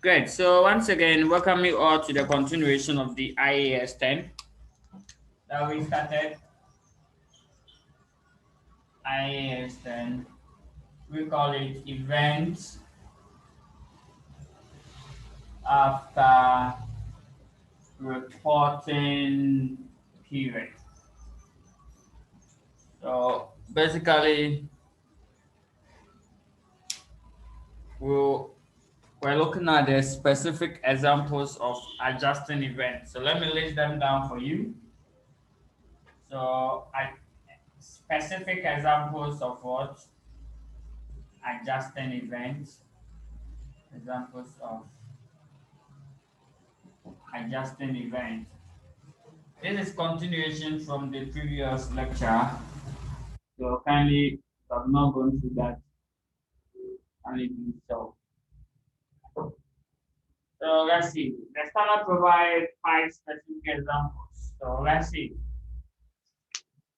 Great. So once again, welcome you all to the continuation of the IAS 10 that we started. IAS 10. We call it events after reporting period. So basically, we're looking at the specific examples of adjusting events. So let me list them down for you. So specific examples of what? Adjusting events. Examples of adjusting event. This is continuation from the previous lecture. So kindly, if I've not gone through that, kindly do so. So let's see. The standard provide 5 specific examples. So let's see.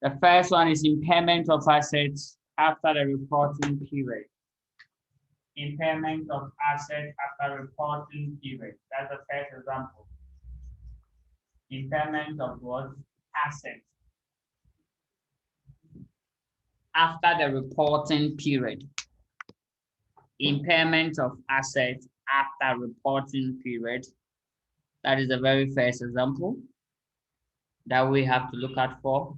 The first one is impairment of assets after the reporting period. Impairment of assets after reporting period. That's the first example. Impairment of what? Assets after the reporting period. Impairment of assets after reporting period. That is the very first example that we have to look at for.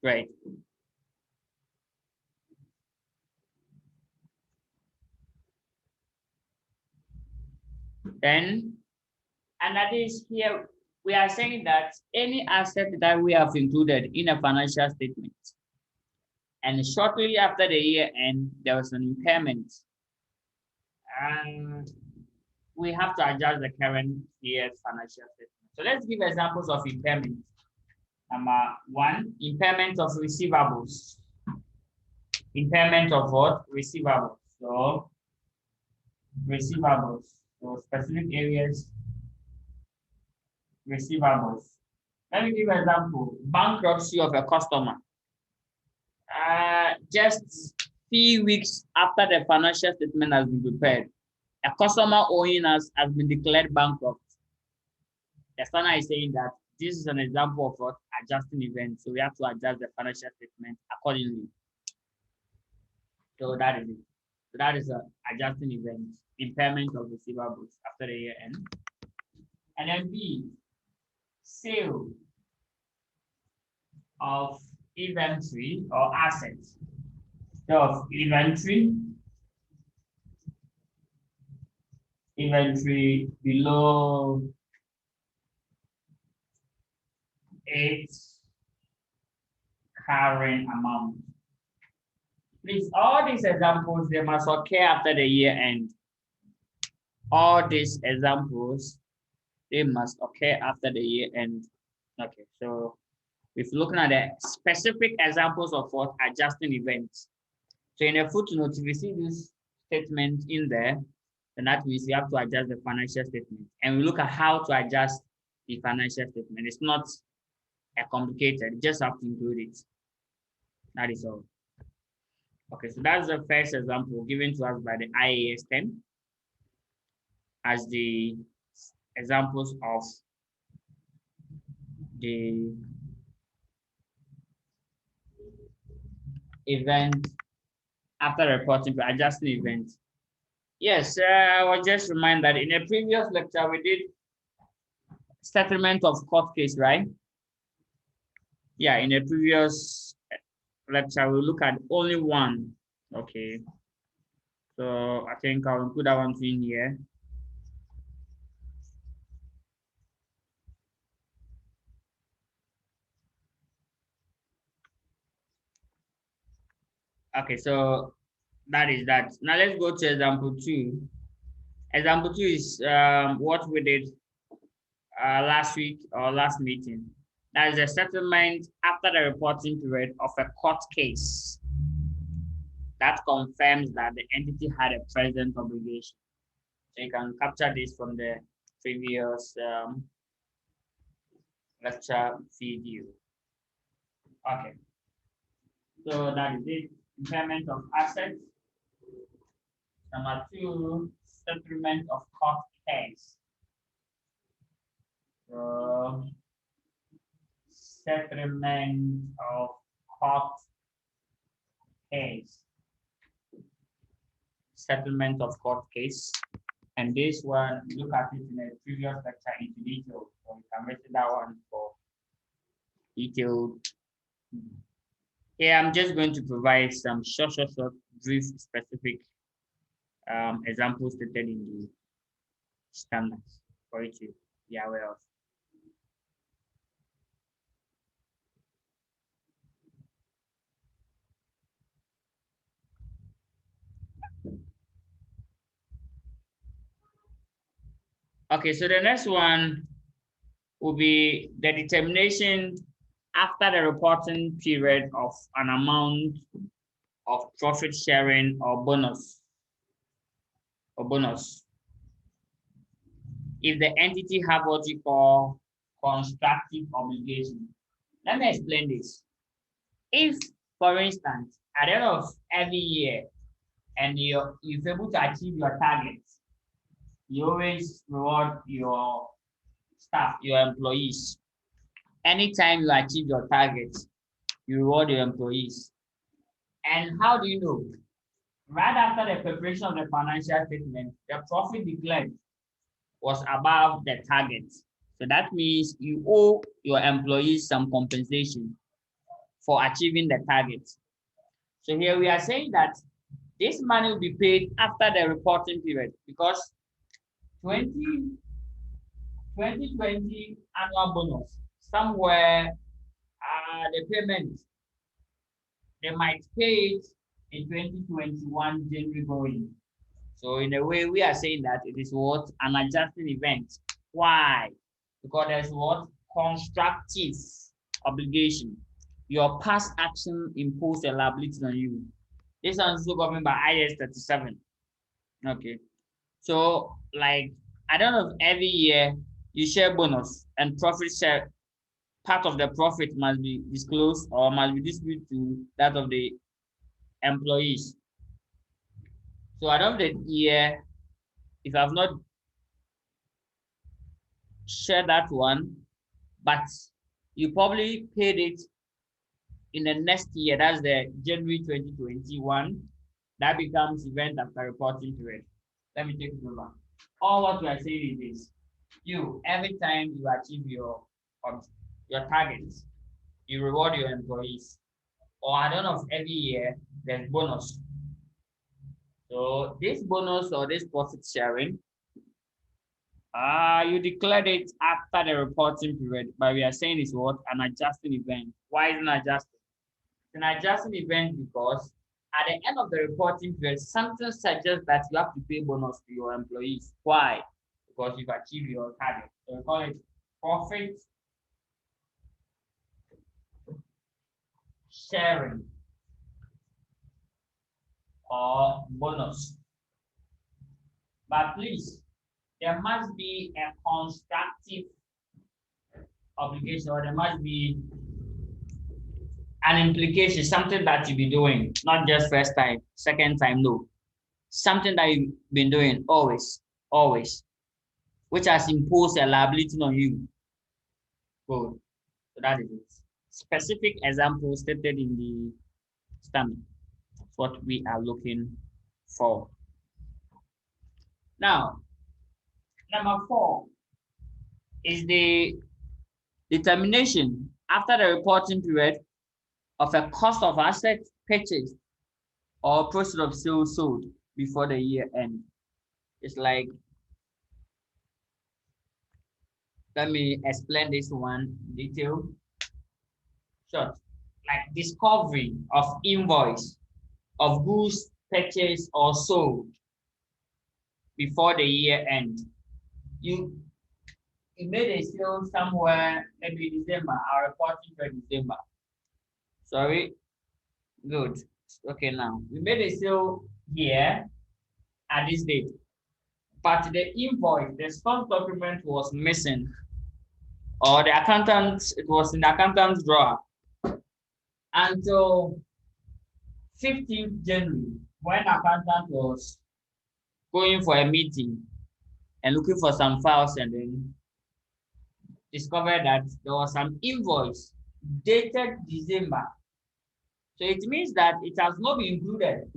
Great. Then, and that is here, we are saying that any asset that we have included in a financial statement, and shortly after the year end, there was an impairment, and we have to adjust the current year's financial statement. So let's give examples of impairment. Number 1, impairment of receivables. Impairment of what? Receivables. So receivables. So specific areas, receivables. Let me give an example. Bankruptcy of a customer. Just few weeks after the financial statement has been prepared, a customer owing us has been declared bankrupt. The standard is saying that this is an example of what? Adjusting event. So we have to adjust the financial statement accordingly. So that is it. So that is an adjusting event. Impairment of receivables after the year end. And then B, sale of inventory or assets. So of inventory below its current amount. Please, all these examples, they must occur after the year end. All these examples, they must occur after the year end. Okay, so if you're looking at the specific examples of what? Adjusting events. So in a footnote, if you see this statement in there, then that means you have to adjust the financial statement. And we look at how to adjust the financial statement. It's not complicated, you just have to include it. That is all. Okay, so that's the first example given to us by the IAS 10 as the examples of the event after reporting, adjusting event. Yes, I will just remind that in a previous lecture we did settlement of court case, right? Yeah, in a previous lecture we'll look at only one. Okay, so I think I'll include that one in here. Okay, so that is that. Now let's go to example 2. Example 2 is what we did last week or last meeting. That is a settlement after the reporting period of a court case that confirms that the entity had a present obligation. So you can capture this from the previous lecture video. Okay, so that is it. Impairment of assets Number 2, settlement of court case. So, settlement of court case. Settlement of court case. And this one, look at it in a previous lecture into detail. So you can mention that one for detailed. Here, I'm just going to provide some short, brief, specific examples stated in the standards for you to be aware of. Okay, so the next one will be the determination after the reporting period of an amount of profit sharing or bonus. If the entity have what we call constructive obligation. Let me explain this. If, for instance, at the end of every year, and you're able to achieve your targets, you always reward your staff, your employees. Anytime you achieve your targets, you reward your employees. And how do you know? Right after the preparation of the financial statement, the profit declared was above the target. So that means you owe your employees some compensation for achieving the target. So here we are saying that this money will be paid after the reporting period because 2020 annual bonus, somewhere the payment, they might pay it in 2021 January going. So in a way, we are saying that it is what? An adjusting event. Why? Because there's what? Constructive obligation. Your past action imposed a liability on you. This is also governed by IAS 37. Okay. So, like, I don't know if every year you share bonus and profit share, part of the profit must be disclosed or must be distributed to that of the employees. So at the end of the year, if I've not shared that one, but you probably paid it in the next year, that's the January 2021, that becomes event after reporting period. Let me take it over. All what we are saying is this. You, every time you achieve your targets, you reward your employees. Or at the end of every year, there's bonus. So this bonus or this profit sharing, you declared it after the reporting period, but we are saying it's what? An adjusting event. Why is it an adjusting? It's an adjusting event because at the end of the reporting period, something suggests that you have to pay bonus to your employees. Why? Because you've achieved your target. So we call it profit sharing or bonus. But please, there must be a constructive obligation, or there must be an implication, something that you'll be doing, not just first time, second time, no. Something that you've been doing always, which has imposed a liability on you. Good. So that is it. Specific examples stated in the standard. That's what we are looking for. Now, number 4 is the determination after the reporting period of a cost of assets purchased or proceeds of sales sold before the year end. It's like, let me explain this one in detail. Short, like discovery of invoice of goods purchased or sold before the year end. You made a sale somewhere, maybe December, our reporting for December. Sorry, good. Okay, now we made a sale here at this date, but the invoice, the stock document was missing, or the accountant, it was in the accountant's drawer until 15th January, when accountant was going for a meeting and looking for some files and then discovered that there was some invoice dated December. So it means that it has not been included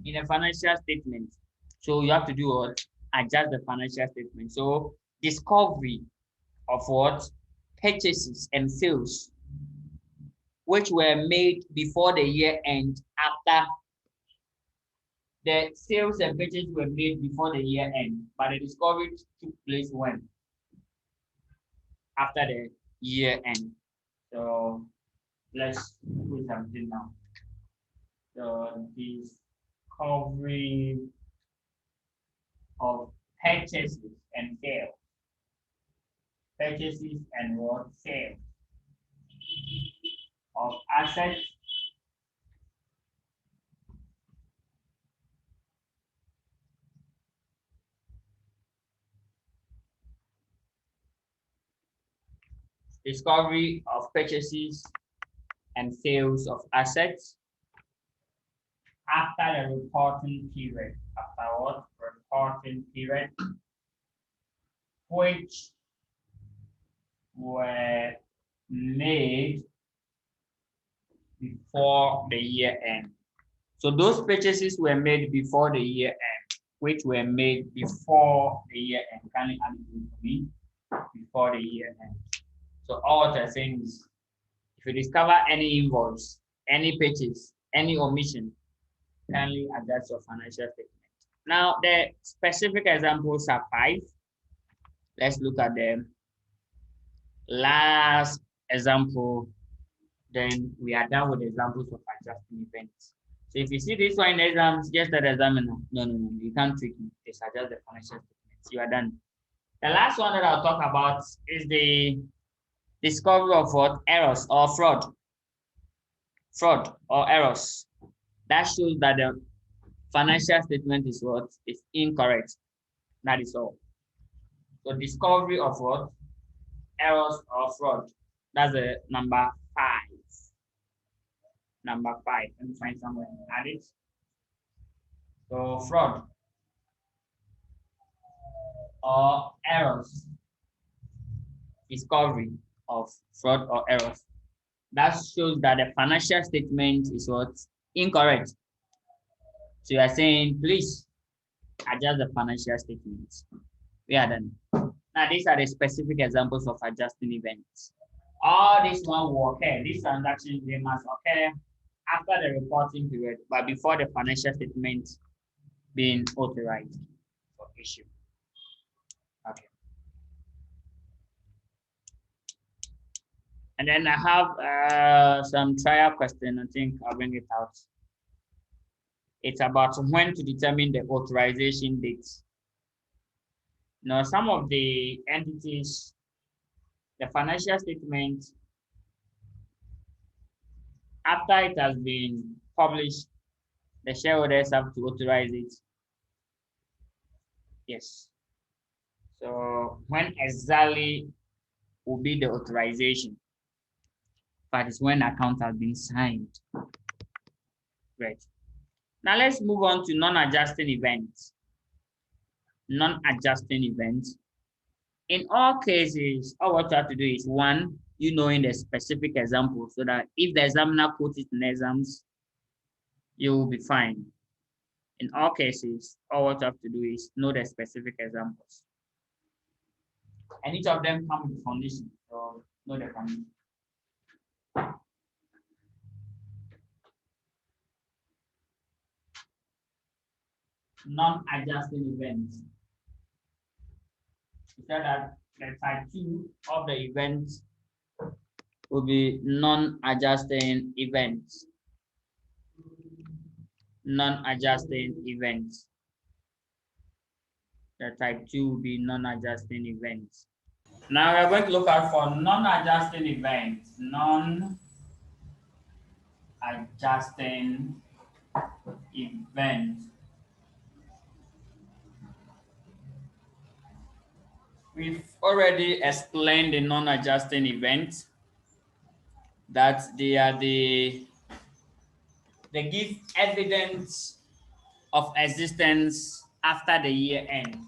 in a financial statement. So you have to do what? Adjust the financial statement. So discovery of what? Purchases and sales which were made before the year end, after the sales and purchases were made before the year end, but the discovery took place when? After the year end. So let's put something now. So discovery of purchases and sales. Purchases and what? Sales of assets discovery of purchases and sales of assets after the reporting period. After what? Reporting period, which were made before the year end. So those purchases were made before the year end, which were made before the year end. Can you add it for me? Before the year end. So all what I'm saying is, if you discover any invoice, any purchase, any omission, kindly adjust your financial statement. Now, the specific examples are 5. Let's look at them. Last example, then we are done with examples of adjusting events. So if you see this one in exams, just the examiner. No, you can't trick me. Just adjust the financial statements. You are done. The last one that I'll talk about is the discovery of what? Errors or fraud. Fraud or errors. That shows that the financial statement is what? Is incorrect. That is all. So discovery of what? Errors or fraud. That's the number 5. Number 5. Let me find somewhere and add it. So fraud or errors. Discovery of fraud or errors. That shows that the financial statement is what? Incorrect. So you are saying, please adjust the financial statement. We are done. Now these are the specific examples of adjusting events. All this one will occur. These transactions, they must occur after the reporting period, but before the financial statement being authorized for issue. Okay. And then I have some trial question. I think I'll bring it out. It's about when to determine the authorization date. Now, some of the entities, the financial statement, after it has been published, the shareholders have to authorize it. Yes. So when exactly will be the authorization? But it's when account has been signed. Great. Now let's move on to non-adjusting events. Non-adjusting events. In all cases, all what you have to do is, 1, you knowing the specific example, so that if the examiner quotes it in exams, you will be fine. In all cases, all what you have to do is know the specific examples. And each of them come with conditions, so know the condition. Non-adjusting events. We said that the type 2 of the events will be non-adjusting events. Non-adjusting events. The type 2 will be non-adjusting events. Now we're going to look out for non-adjusting events. Non-adjusting events. We've already explained the non-adjusting events, that they give evidence of existence after the year end.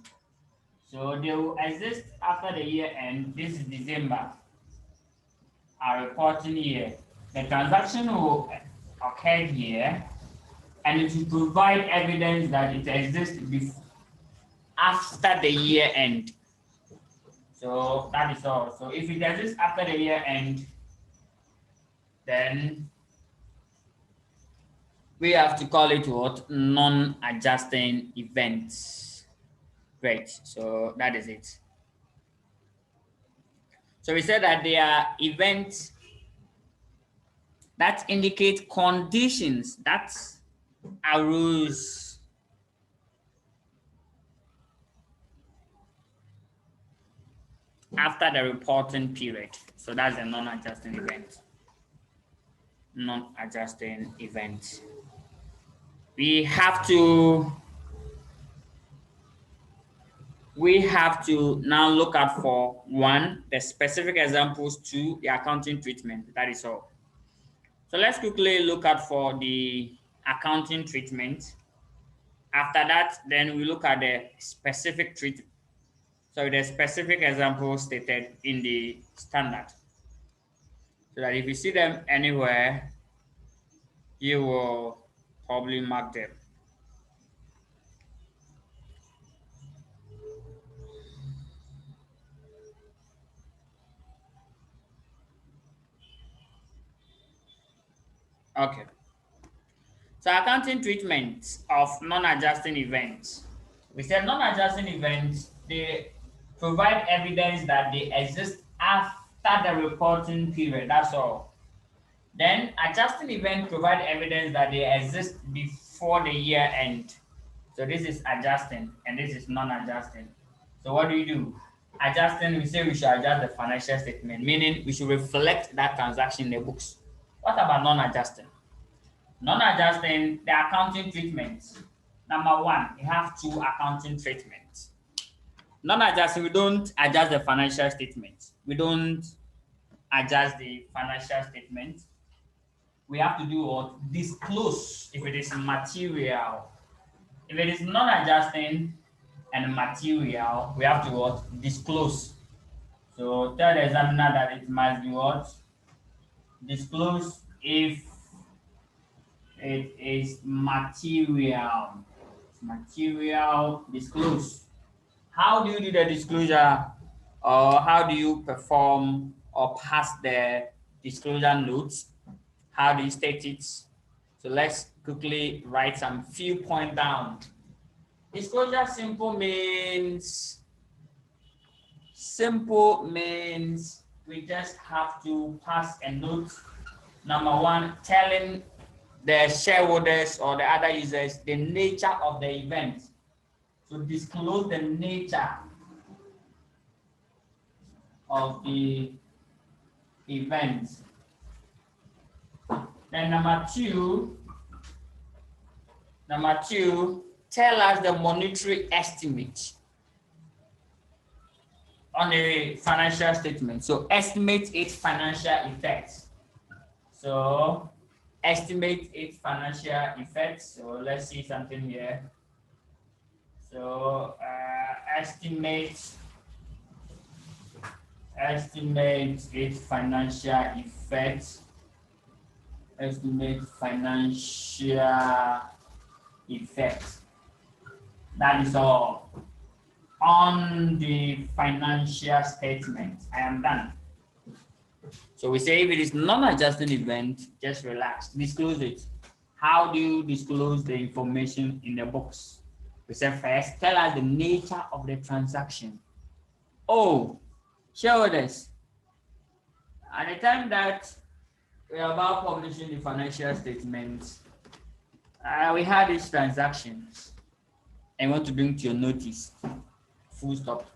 So they will exist after the year end. This is December, our reporting year. The transaction will occur here, and it will provide evidence that it exists after the year end. So that is all. So if it exists after the year end, then we have to call it what? Non-adjusting events. Great. So that is it. So we said that there are events that indicate conditions that arose after the reporting period. So that's a non-adjusting event. Non-adjusting event. We have to now look out for 1, the specific examples, 2, the accounting treatment. That is all. So let's quickly look out for the accounting treatment. After that, then we look at the specific treatment. So the specific examples stated in the standard. So that if you see them anywhere, you will probably mark them. Okay. So accounting treatment of non-adjusting events. We said non-adjusting events, they provide evidence that they exist after the reporting period. That's all. Then adjusting events provide evidence that they exist before the year end. So this is adjusting and this is non-adjusting. So what do? Adjusting, we say we should adjust the financial statement, meaning we should reflect that transaction in the books. What about non-adjusting? Non-adjusting, the accounting treatments. Number 1, you have 2 accounting treatments. Non-adjusting, we don't adjust the financial statement. We don't adjust the financial statement. We have to do what? Disclose if it is material. If it is non-adjusting and material, we have to what? Disclose. So tell the examiner that it must be what? Disclose if it is material. Material, disclose. How do you do the disclosure? Or how do you perform or pass the disclosure notes? How do you state it? So let's quickly write some few points down. Disclosure simple means we just have to pass a note. Number 1, telling the shareholders or the other users the nature of the event. So disclose the nature of the event. Then number two, tell us the monetary estimate on the financial statement. So estimate its financial effects. So estimate its financial effects. So let's see something here. So estimate its financial effects. Estimate financial effects. That is all on the financial statement. I am done. So we say if it is non-adjusting event, just relax, disclose it. How do you disclose the information in the books? We said first, tell us the nature of the transaction. Oh, shareholders, at the time that we are about publishing the financial statements, we had these transactions and want to bring to your notice, full stop.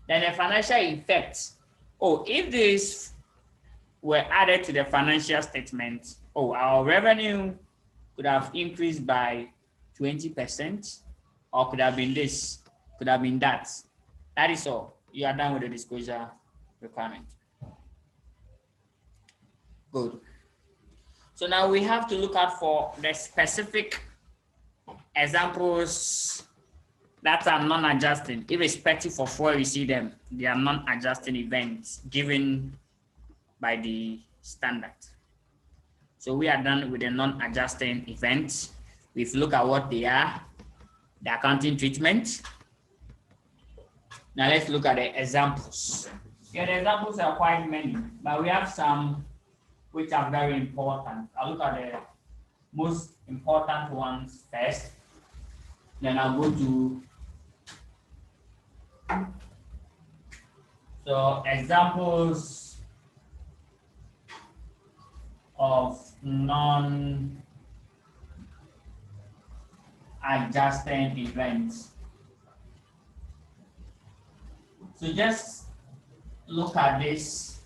Then the financial effects. Oh, if these were added to the financial statement, oh, our revenue could have increased by 20%, or could have been this, could have been that. That is all. You are done with the disclosure requirement. Good. So now we have to look out for the specific examples That's a non-adjusting, irrespective of where you see them. They are non-adjusting events given by the standard. So we are done with the non-adjusting events. We've looked at what they are, the accounting treatment. Now let's look at the examples. Yeah, the examples are quite many, but we have some which are very important. I'll look at the most important ones first. Then I'll go to examples of non-adjusting events. So just look at this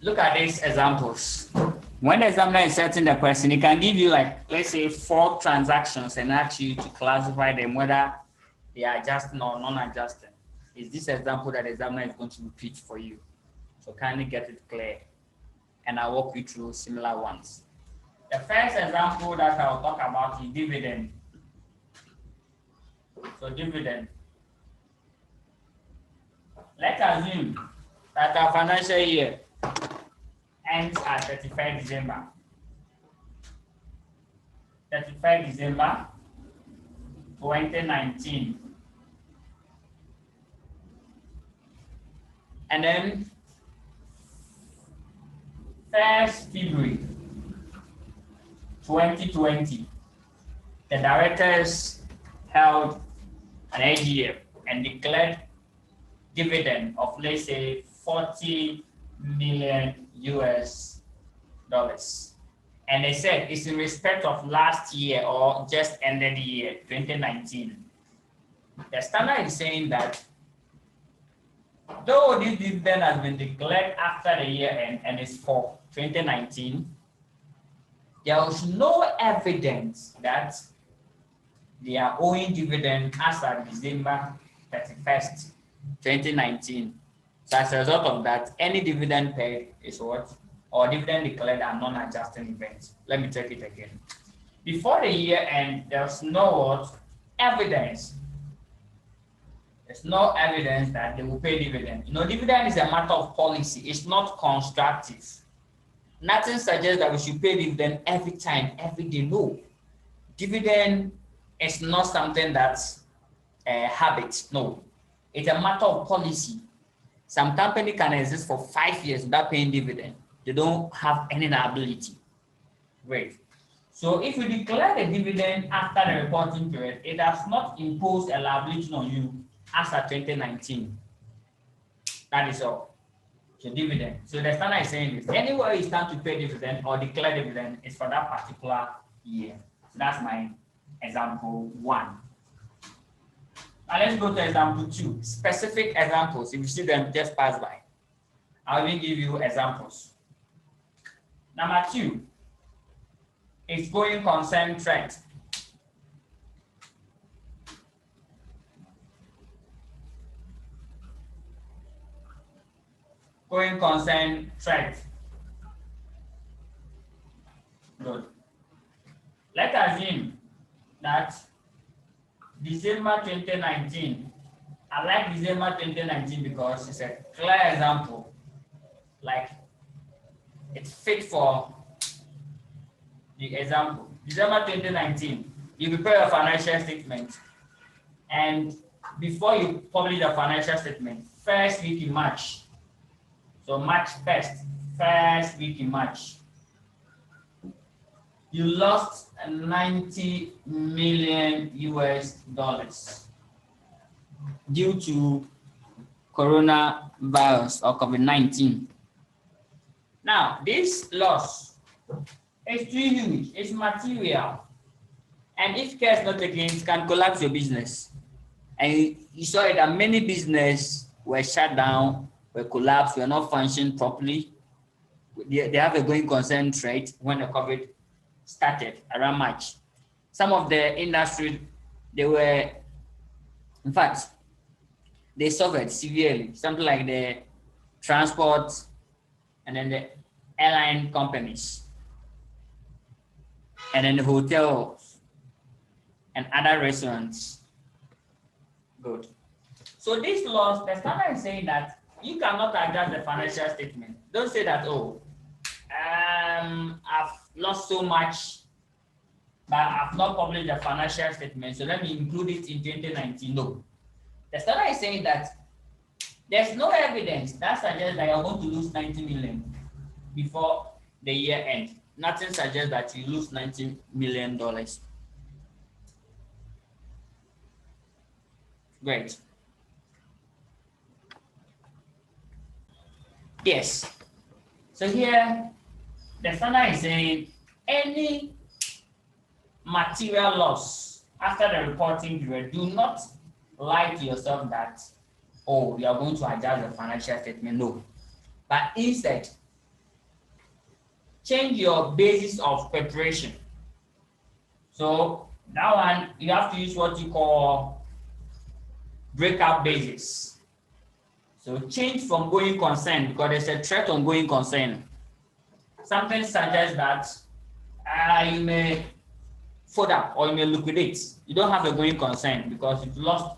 look at these examples. When the examiner is setting the question, it can give you, like, let's say 4 transactions and ask you to classify them whether they are adjusting or non-adjusting. Is this example that the examiner is going to repeat for you? So kindly get it clear, and I'll walk you through similar ones. The first example that I'll talk about is dividend. So dividend. Let's assume that our financial year ends at 31st December. 31st December 2019. And then 1st February 2020, the directors held an AGM and declared dividend of, let's say, $40 million US. And they said it's in respect of last year or just ended the year, 2019. The standard is saying that though this dividend has been declared after the year end and is for 2019, there was no evidence that they are owing dividend as of December 31st, 2019. So as a result of that, any dividend paid is what? Or dividend declared are non-adjusting events. Let me take it again. Before the year end, there's no evidence. There's no evidence that they will pay dividend. You know, dividend is a matter of policy. It's not constructive. Nothing suggests that we should pay dividend every time, every day. No. Dividend is not something that's a habit. No. It's a matter of policy. Some company can exist for 5 years without paying dividend. They don't have any liability. Great. So if you declare the dividend after the reporting period, it does not impose a liability on you as of 2019. That is all. So dividend. So the standard is saying this. Anywhere you stand to pay dividend or declare dividend is for that particular year. So that's my example 1. Now let's go to example 2. Specific examples. If you see them, just pass by. I will give you examples. Number 2 is going concern trend. Going concern trend. Good. Let's assume that December 2019, I like December 2019 because it's a clear example. Like, it's fit for the example. December 2019, you prepare a financial statement, and before you publish the financial statement, first week in March, so March 1st, first week in March, you lost $90 million US due to coronavirus or COVID-19. Now, this loss is too huge, it's material. And if care is not taken, it can collapse your business. And you saw it that many businesses were shut down, were collapsed, were not functioning properly. They have a going concern rate when the COVID started around March. Some of the industry, in fact, they suffered severely, something like the transport and then the airline companies and then the hotels and other restaurants. Good. So this loss, the standard is saying that you cannot adjust the financial statement. Don't say that, oh, I've lost so much, but I've not published the financial statement, so let me include it in 2019. No. The standard is saying that there's no evidence that suggests that you're going to lose 90 million before the year end. Nothing suggests that you lose $90 million. Great. Yes. So here, the standard is saying any material loss after the reporting period, do not lie to yourself that, oh, you are going to adjust the financial statement. No. But instead, change your basis of preparation. So that one, you have to use what you call breakout basis. So change from going concern, because there's a threat on going concern. Something suggests that you may fold up or you may liquidate. You don't have a going concern because you've lost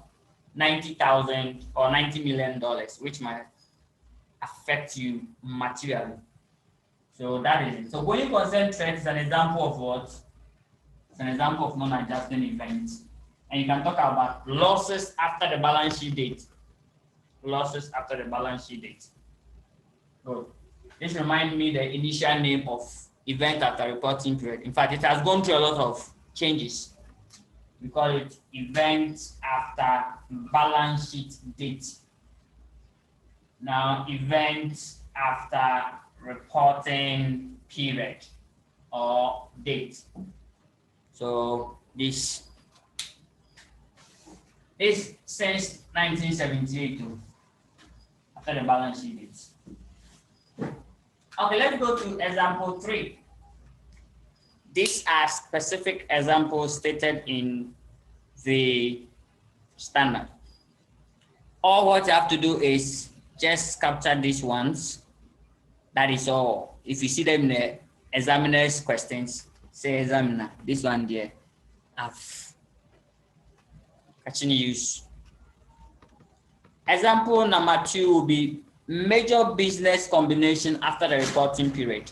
90,000 or $90 million, which might affect you materially. So that is it. So going concern threat is an example of what? It's an example of non-adjusting events. And you can talk about losses after the balance sheet date. Losses after the balance sheet date. Good. This reminds me the initial name of event after reporting period. In fact, it has gone through a lot of changes. We call it event after balance sheet date. Now, event after reporting period or date. So this is since 1978 after the balance sheet date. Okay, let's go to example 3. These are specific examples stated in the standard. All what you have to do is just capture these ones. That is all. If you see them in the examiner's questions, say examiner, this one there, I've actually used. Example number 2 will be major business combination after the reporting period.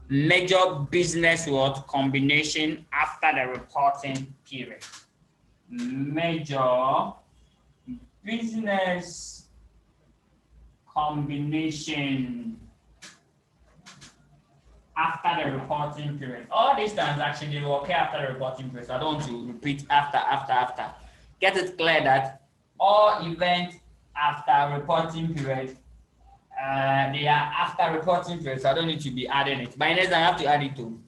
Major business what combination after the reporting period. Major business combination after the reporting period. All these transactions they will occur after the reporting period. So I don't want to repeat after. Get it clear that all events after reporting period, they are after reporting period, so I don't need to be adding it. By next, I have to add it to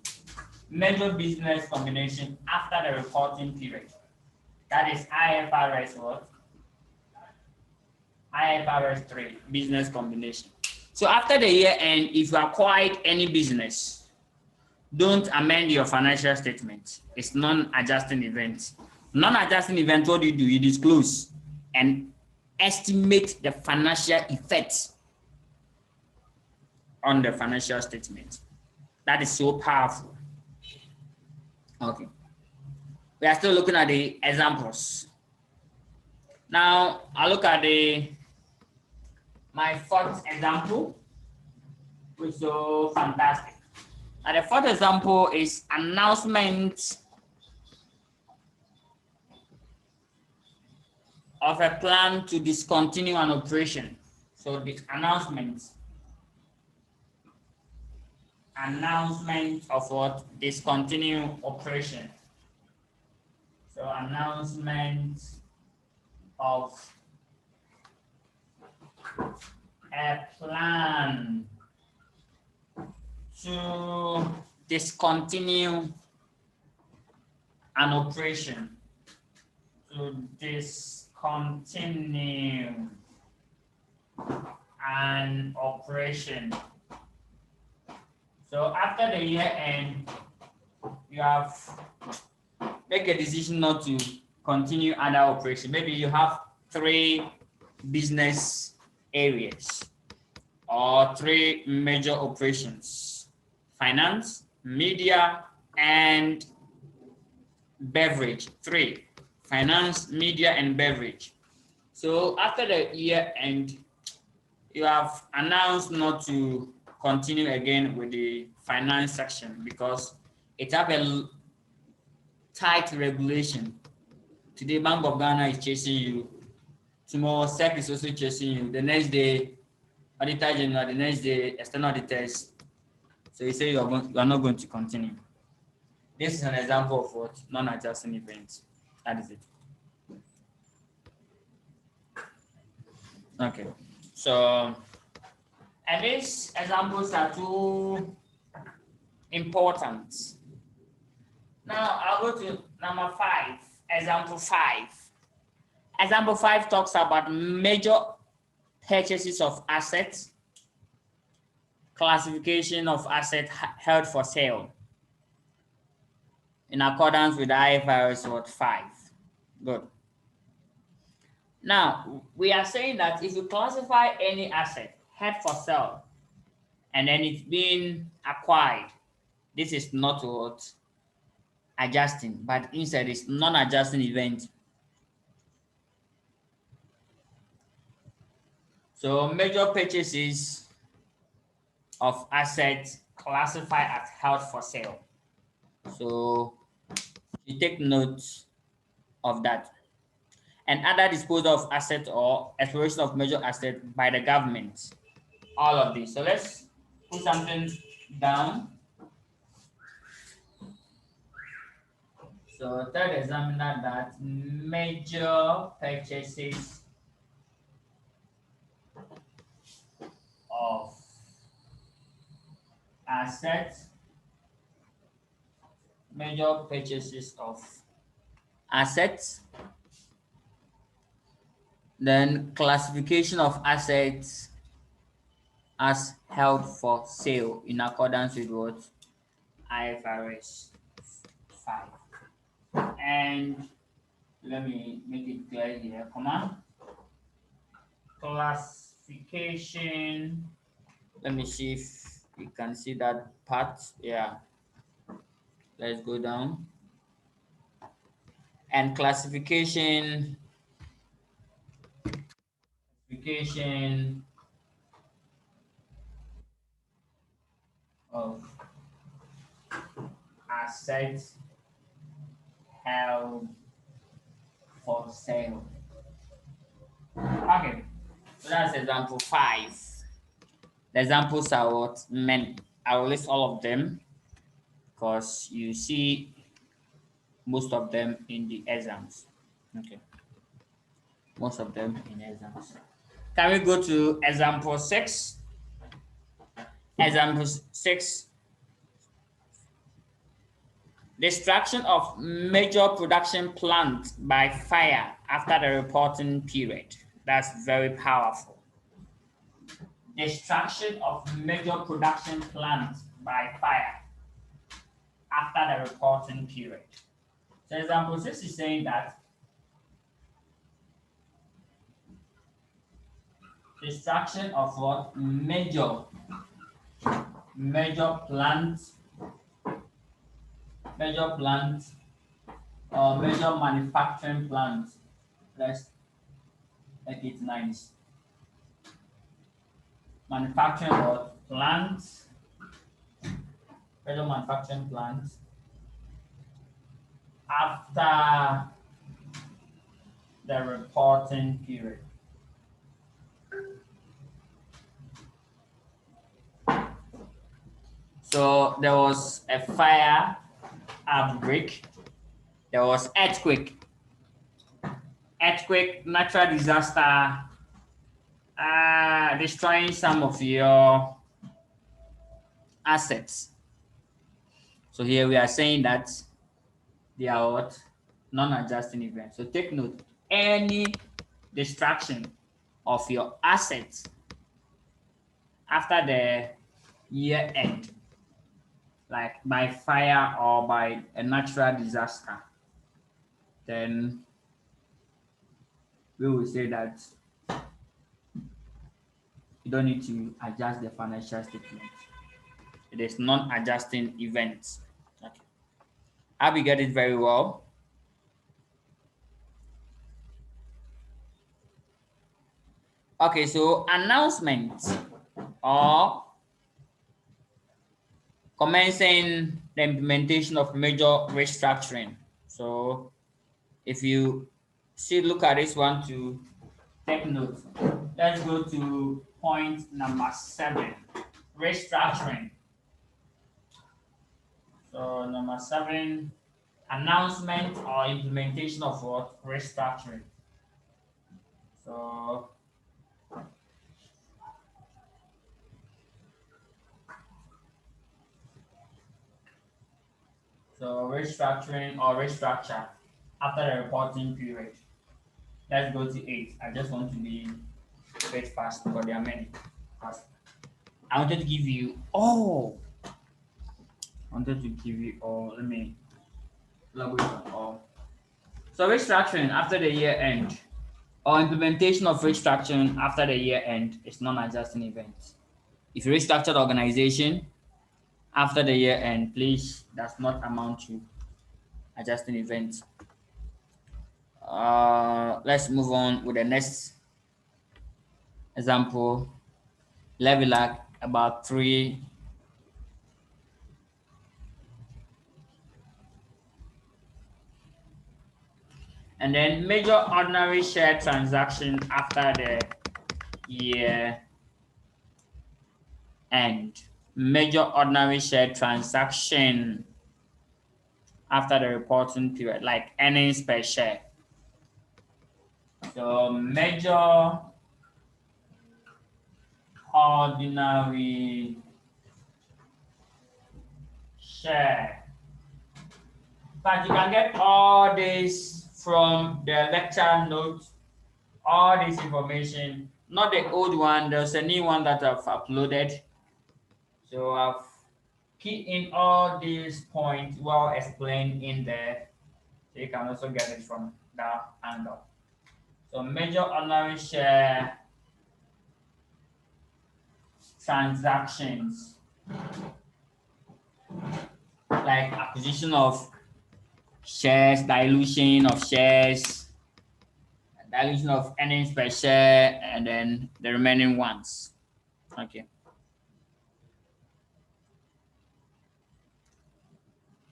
major business combination after the reporting period. That is IFRS what? IFRS 3, business combination. So after the year end, if you acquired any business, don't amend your financial statement. It's non-adjusting event. Non-adjusting event, what do? You disclose and estimate the financial effects on the financial statement. That is so powerful. Okay. We are still looking at the examples. Now, I'll look at my 4th example, which is so fantastic. Now, the 4th example is announcement of a plan to discontinue an operation. So the announcement of what? Discontinue operation. So announcement of a plan to discontinue an operation. To discontinue an operation. So after the year end, you have make a decision not to continue other operation. Maybe you have 3 business areas or 3 major operations: finance, media, and beverage. 3, finance, media, and beverage. So after the year end, you have announced not to continue again with the finance section because it have a tight regulation. Today, Bank of Ghana is chasing you. Tomorrow, SEC is also chasing you. The next day, Auditor General, the next day, external auditors. So you say you are not going to continue. This is an example of what? Non-adjusting events. That is it. Okay. So, and these examples are too important. Now, I'll go to number 5, example 5. Example 5 talks about major purchases of assets, classification of assets held for sale in accordance with IFRS 5. Good. Now, we are saying that if you classify any asset held for sale and then it's being acquired, this is not what adjusting, but instead it's non-adjusting event. So major purchases of assets classified as held for sale. So you take note of that. And other disposal of assets or exploration of major assets by the government. All of these. So let's put something down. So third examiner that major purchases of assets, major purchases of assets, then classification of assets as held for sale in accordance with what? IFRS 5. And let me make it clear here. Come on. Classification. Let me see if you can see that part. Yeah. Let's go down. And classification of assets held for sale. Okay, so that's example 5. The examples are what meant. I will list all of them because you see most of them in the exams. Okay, most of them in exams. Can we go to example 6? Example 6. Destruction of major production plant by fire after the reporting period. That's very powerful. Destruction of major production plant by fire after the reporting period. So example 6 is saying that destruction of what? Major plant or major manufacturing plant. Let's make it nice. Manufacturing what? Plants. Major manufacturing plants after the reporting period. So there was a fire outbreak, there was earthquake, natural disaster, destroying some of your assets. So here we are saying that they are what? Non-adjusting events. So take note, any destruction of your assets after the year end, like by fire or by a natural disaster, then we will say that you don't need to adjust the financial statement. It is non-adjusting events. Okay. I will get it very well. Okay, so announcement or commencing the implementation of major restructuring. So if you look at this one to take note. Let's go to point number 7, restructuring. So number 7, announcement or implementation of what? Restructuring. So restructuring or restructure after the reporting period. Let's go to 8. I just want to be a bit fast because there are many. I wanted to give you all. Let me elaborate on all. So restructuring after the year end or implementation of restructuring after the year end is non-adjusting event. If you restructure the organization after the year end, please does not amount to adjusting event. Let's move on with the next example. Level about 3. And then major ordinary share transaction after the year end. Major ordinary share transaction after the reporting period, like earnings per share. So major ordinary share. But you can get all this from the lecture notes, all this information, not the old one. There's a new one that I've uploaded. So I've keyed in all these points well explained in there. So you can also get it from that angle. So major ordinary share transactions, like acquisition of shares, dilution of shares, dilution of earnings per share, and then the remaining ones. Okay.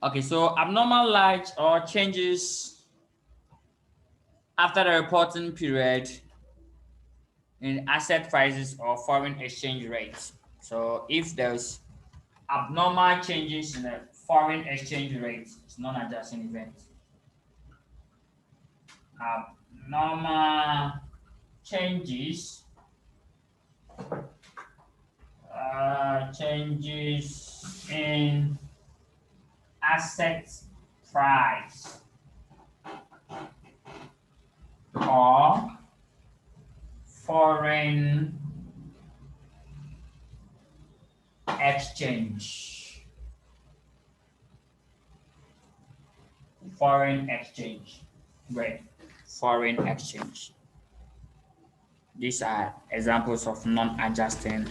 Okay, so abnormal large or changes after the reporting period in asset prices or foreign exchange rates. So if there's abnormal changes in the foreign exchange rates, it's non-adjusting event. Abnormal changes changes in asset price or foreign exchange. Foreign exchange. Right. Foreign exchange. These are examples of non-adjusting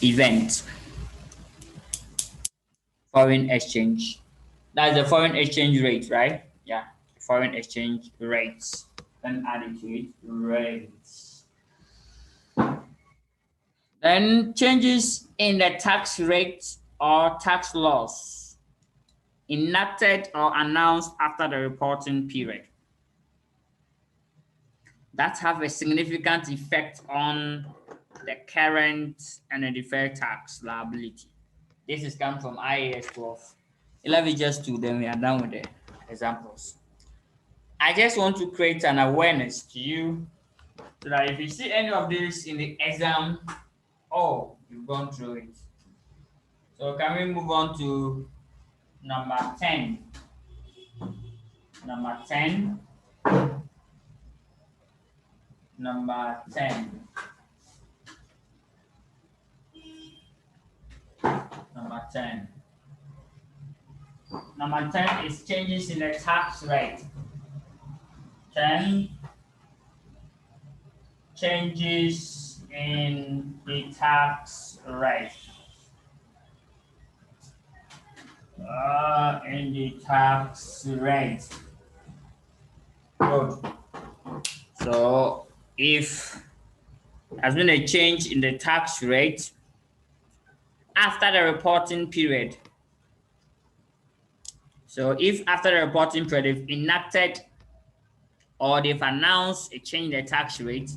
events. Foreign exchange. That's the foreign exchange rate, right? Yeah. Foreign exchange rates. Then add it to it. Rates. Then changes in the tax rate or tax laws enacted or announced after the reporting period that have a significant effect on the current and the deferred tax liability. This is come from IAS 12. 11 just 2, then we are done with the examples. I just want to create an awareness to you so that if you see any of this in the exam, oh, you've gone through it. So can we move on to number 10? Number 10. Number 10. Number 10. Number 10 is changes in the tax rate. 10. Changes in the tax rate. In the tax rate. Good. So if has been a change in the tax rate after the reporting period. So if after the reporting period they've enacted or they've announced a change in the tax rate,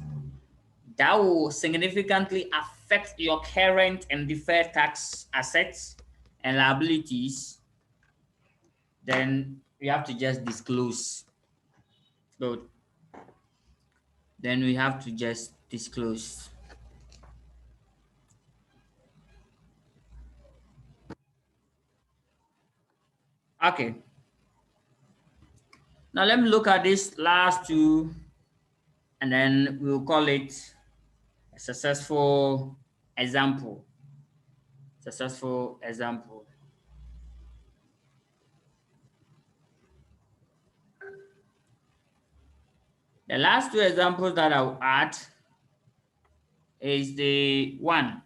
that will significantly affect your current and deferred tax assets and liabilities, then we have to just disclose. Good. Then we have to just disclose. Okay. Now let me look at this last two, and then we'll call it a successful example. Successful example. The last two examples that I'll add is the one.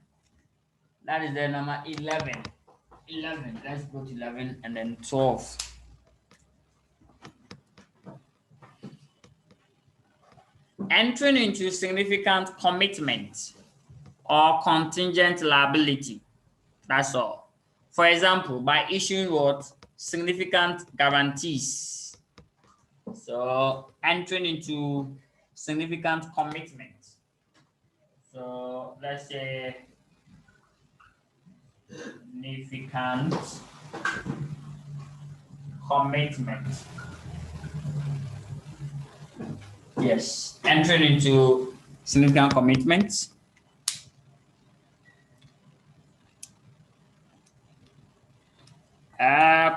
That is the number 11. 11. Let's go to 11 and then 12. Entering into significant commitment or contingent liability. That's all. For example, by issuing what? Significant guarantees. So entering into significant commitment. So let's say significant commitment. Yes, entering into significant commitments.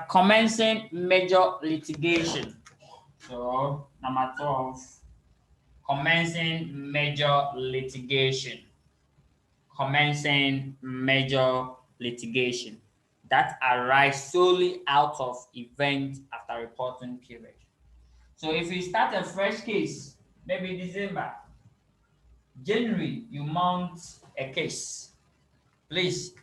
Commencing major litigation. So number 12, commencing major litigation. Commencing major litigation that arise solely out of event after reporting period. So if you start a fresh case, maybe December, January, you mount a case. Please,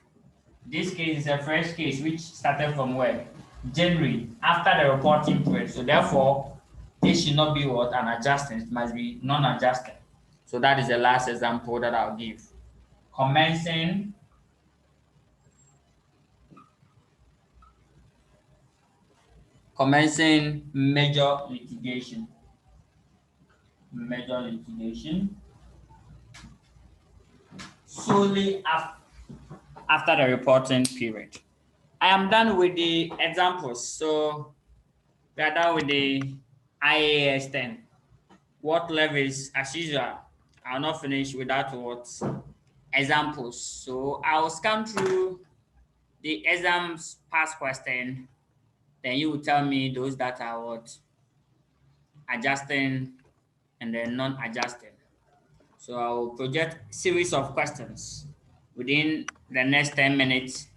this case is a fresh case which started from where? January, after the reporting period. So therefore, this should not be what? An adjustment. It must be non-adjusted. So that is the last example that I'll give. Commencing major litigation. Major litigation solely after the reporting period. I am done with the examples. So we are done with the IAS 10. What levels, as usual, I'll not finish without what examples. So I'll scan through the exams past question. Then you will tell me those that are what adjusting and then non-adjusting. So I'll project series of questions. Within the next 10 minutes,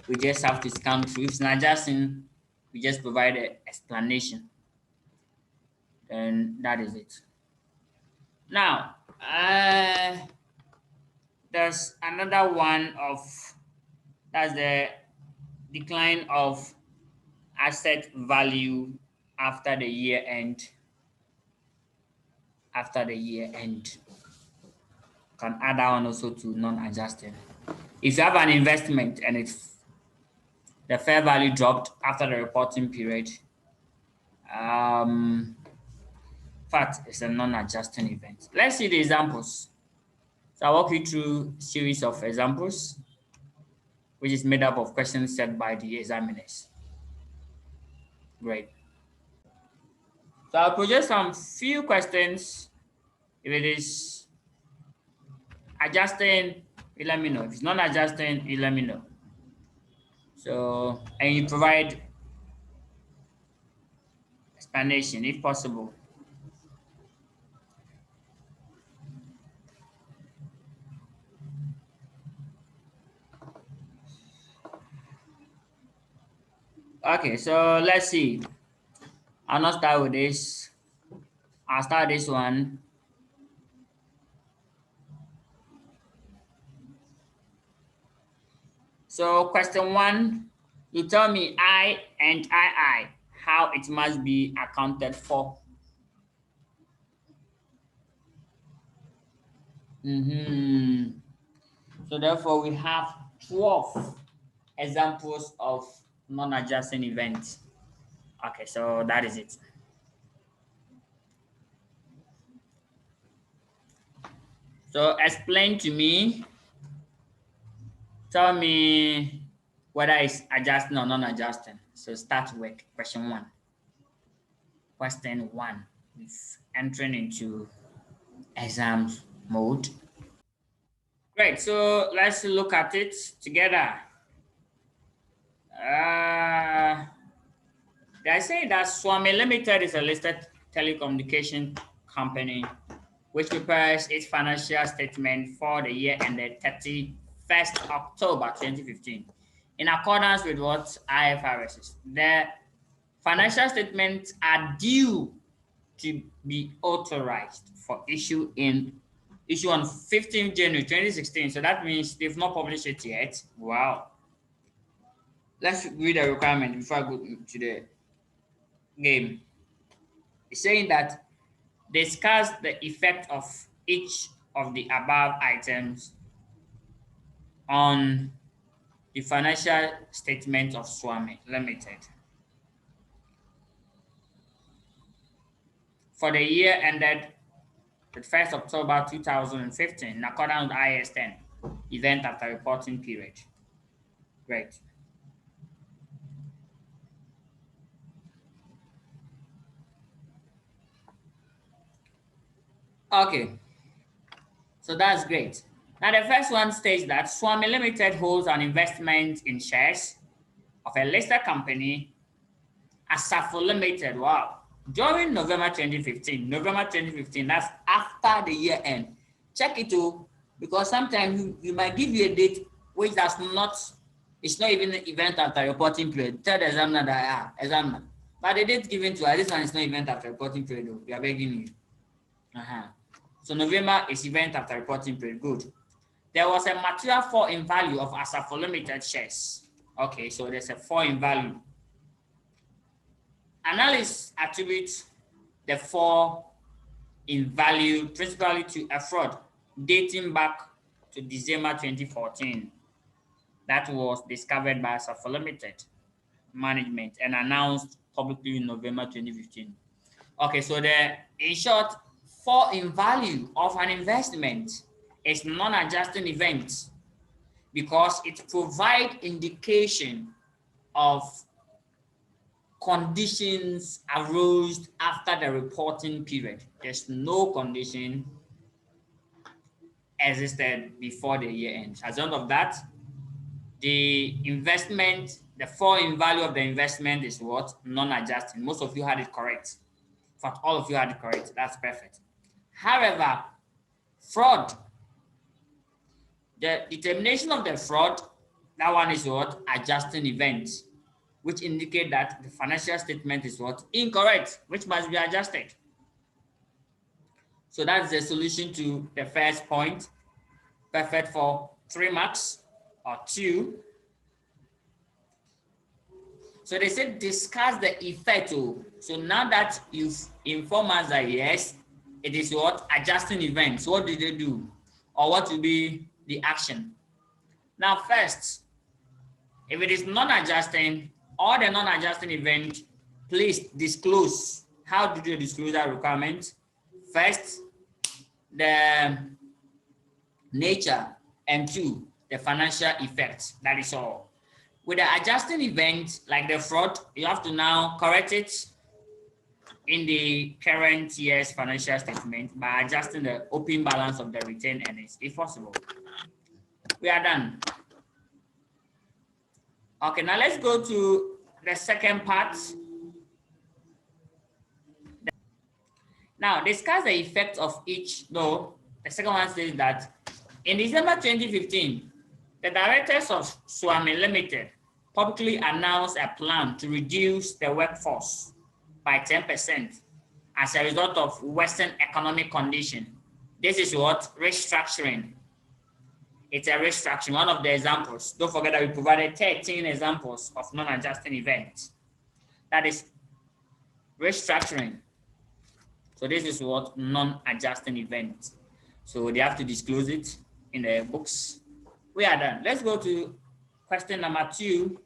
we just have to scan through. If it's not adjusting, we just provide an explanation. And that is it. Now, there's another one that's the decline of asset value after the year end. After the year end. Can add that one also to non-adjusted. If you have an investment and the fair value dropped after the reporting period, in fact, it's a non-adjusting event. Let's see the examples. So I'll walk you through a series of examples, which is made up of questions set by the examiners. Great. So I'll project some few questions. If it is adjusting, you let me know. If it's not adjusting, you let me know. So, and you provide explanation if possible. Okay, so let's see. I'll not start with this. I'll start this one. So question 1, you tell me I and II, how it must be accounted for. So therefore, we have 12 examples of non-adjusting events. Okay, so that is it. So explain to me, tell me whether it's adjusting or non-adjusting. So start with question 1. Question 1 is entering into exams mode. Great, so let's look at it together. They say that Swami Limited is a listed telecommunication company which prepares its financial statement for the year ended 31st October 2015 in accordance with what IFRS is. The financial statements are due to be authorized for issue on 15th January 2016. So that means they've not published it yet. Wow. Let's read the requirement before I go to the game. It's saying that discuss the effect of each of the above items on the financial statement of Swami Limited for the year ended the 1st October 2015 in accordance with IAS 10, event after reporting period. Great. Okay, so that's great. Now the first one states that Swami Limited holds an investment in shares of a listed company, Asafo Limited. Wow. During November 2015, that's after the year end. Check it too, because sometimes you might give you a date which does not, it's not even an event after reporting period. Tell the examiner that, examiner. But the date given to us, this one is not event after reporting period, though. We are begging you. So November is event after reporting period. Good. There was a material fall in value of Asafo Limited shares. Okay, so there's a fall in value. Analysts attribute the fall in value principally to a fraud dating back to December 2014 that was discovered by Asafo Limited management and announced publicly in November 2015. Okay, so in short, fall in value of an investment is non-adjusting event because it provides indication of conditions arose after the reporting period. There's no condition existed before the year ends. As a result of that, the investment, the fall in value of the investment is what? Non-adjusting. Most of you had it correct. In fact, all of you had it correct. That's perfect. However, fraud, the determination of the fraud, that one is what? Adjusting event, which indicate that the financial statement is what? Incorrect, which must be adjusted. So that's the solution to the first point. Perfect for 3 marks or 2. So they said discuss the effect. So now that you've informed us that yes, it is what? Adjusting events. What did they do? Or what will be the action? Now first, if it is non-adjusting or the non-adjusting event, please disclose. How did you disclose that requirement? First, the nature, and 2, the financial effects. That is all. With the adjusting event, like the fraud, you have to now correct it in the current year's financial statement by adjusting the open balance of the retained earnings, if possible. We are done. Okay, now let's go to the second part. Now, discuss the effect of each, though. The second one says that in December 2015, the directors of Swami Limited publicly announced a plan to reduce the workforce by 10% as a result of Western economic condition. This is what? Restructuring. It's a restructuring, one of the examples. Don't forget that we provided 13 examples of non-adjusting events. That is restructuring. So this is what? Non-adjusting event. So they have to disclose it in the books. We are done. Let's go to question number 2.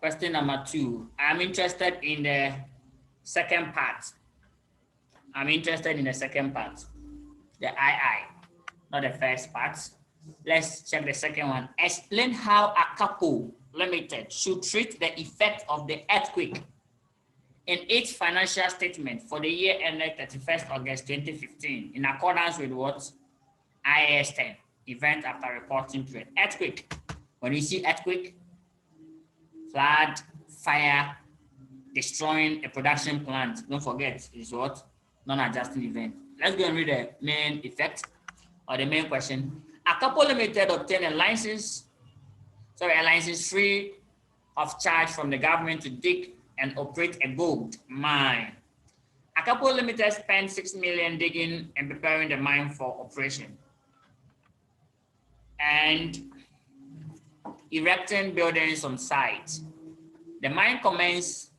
Question number 2. I'm interested in the second part. I'm interested in the second part, the II, not the first part. Let's check the second one. Explain how a couple limited should treat the effect of the earthquake in its financial statement for the year ended 31st August 2015 in accordance with what? IAS 10, event after reporting to an earthquake. When you see earthquake, flood, fire, destroying a production plant, don't forget, is what? Non-adjusting event. Let's go and read the main effect or the main question. A couple limited obtained a license free of charge from the government to dig and operate a gold mine. A couple limited spent 6 million digging and preparing the mine for operation and erecting buildings on site. The mine commenced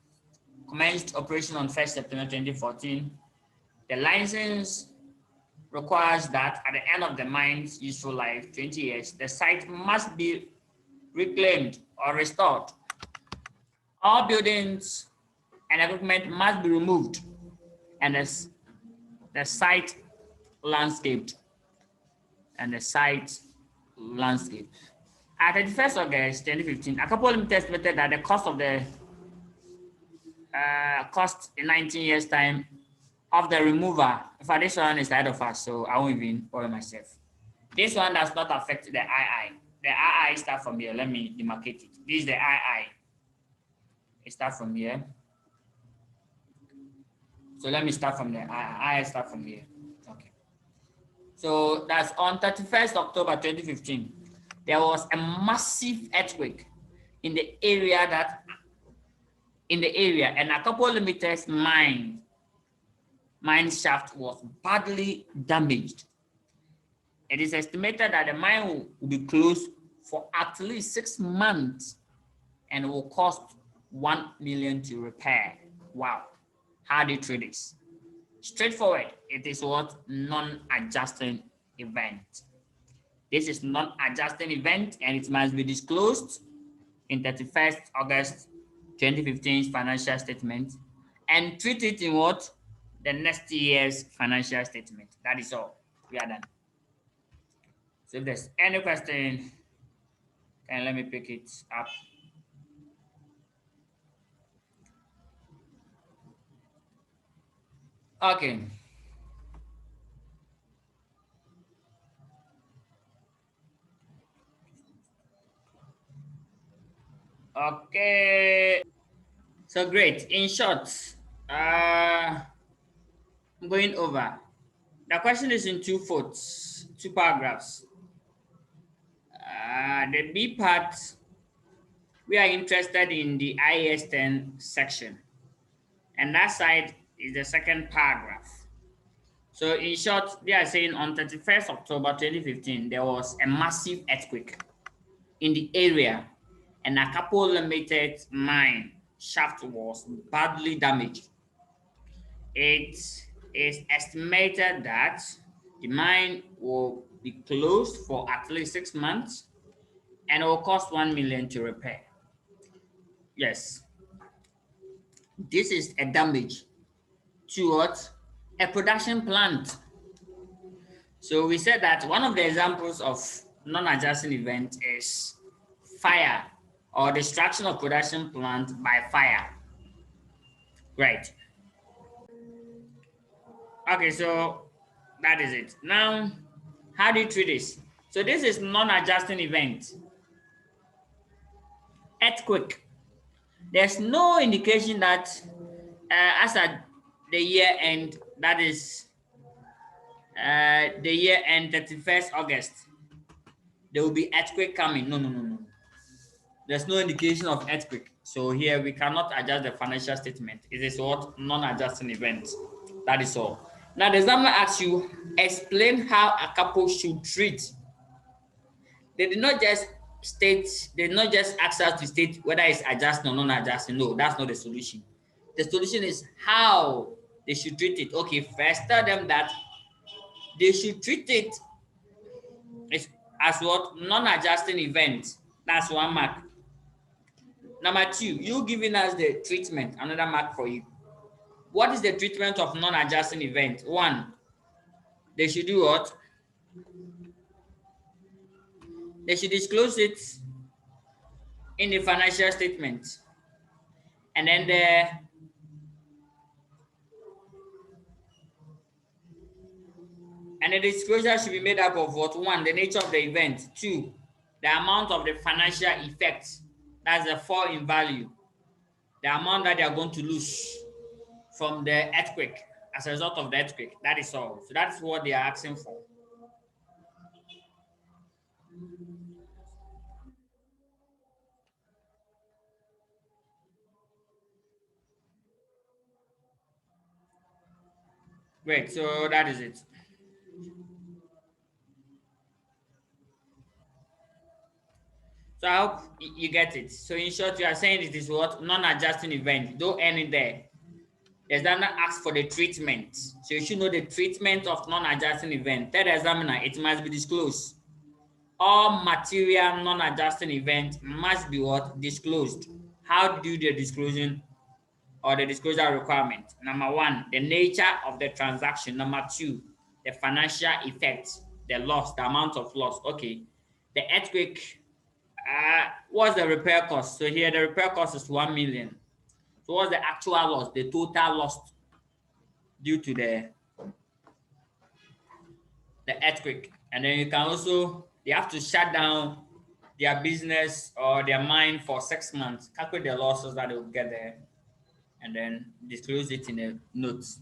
operation on 1st September 2014. The license requires that at the end of the mine's useful life, 20 years, the site must be reclaimed or restored. All buildings and equipment must be removed and the site landscaped. At 31st August 2015, a couple limited estimated that the cost of the cost in 19 years time of the remover. For this one is ahead of us, so I won't even worry myself. This one does not affect the II. The II start from here. Let me demarcate it. This is the II. It start from here. So let me start from there. I start from here. Okay. So that's on 31st October 2015. There was a massive earthquake in the area and a couple limited mine shaft was badly damaged. It is estimated that the mine will be closed for at least 6 months and will cost 1 million to repair. Wow. How do you treat this? Straightforward. It is what? Non-adjusting event. This is non-adjusting event and it must be disclosed in 31st August 2015 financial statement and treat it in what? The next year's financial statement. That is all. We are done. So if there's any question, can let me pick it up. Okay. Okay. So great. In short, I'm going over. The question is in 2 paragraphs. The B part, we are interested in the IAS 10 section. And that side is the second paragraph. So in short, they are saying on 31st October 2015, there was a massive earthquake in the area and a couple limited mine shaft was badly damaged. It is estimated that the mine will be closed for at least 6 months and it will cost 1 million to repair. Yes. This is a damage to what? A production plant. So we said that one of the examples of non-adjusting event is fire or destruction of production plant by fire. Right. Okay, so that is it. Now, how do you treat this? So this is non-adjusting event. Earthquake. There's no indication that as at the year end, that is the year end 31st August, there will be earthquake coming. No. There's no indication of earthquake. So here we cannot adjust the financial statement. It is what? Non-adjusting event. That is all. Now the examiner asks you, explain how a couple should treat. They did not just ask us to state whether it's adjusting or non-adjusting. No, that's not the solution. The solution is how they should treat it. Okay, first tell them that they should treat it as what? Non-adjusting event. That's 1 mark. Number 2, you giving us the treatment, another mark for you. What is the treatment of non-adjusting event? 1, they should do what? They should disclose it in the financial statement. And then the disclosure should be made up of what? 1, the nature of the event. 2, the amount of the financial effect. That's the fall in value. The amount that they are going to lose from the earthquake as a result of the earthquake. That is all. So that's what they are asking for. Great. So that is it. So I hope you get it. So in short, you are saying it is what? Non-adjusting event. Don't end it there. The examiner asks for the treatment. So you should know the treatment of non-adjusting event. Tell the examiner it must be disclosed. All material non-adjusting event must be what? Disclosed. How do the disclosure or the disclosure requirement? Number 1, the nature of the transaction. Number 2, the financial effect, the loss, the amount of loss. Okay. The earthquake, what's the repair cost? So here the repair cost is 1 million. So what's the actual loss, the total loss due to the earthquake? And then you can also, they have to shut down their business or their mine for 6 months, calculate the losses that they will get there, and then disclose it in the notes.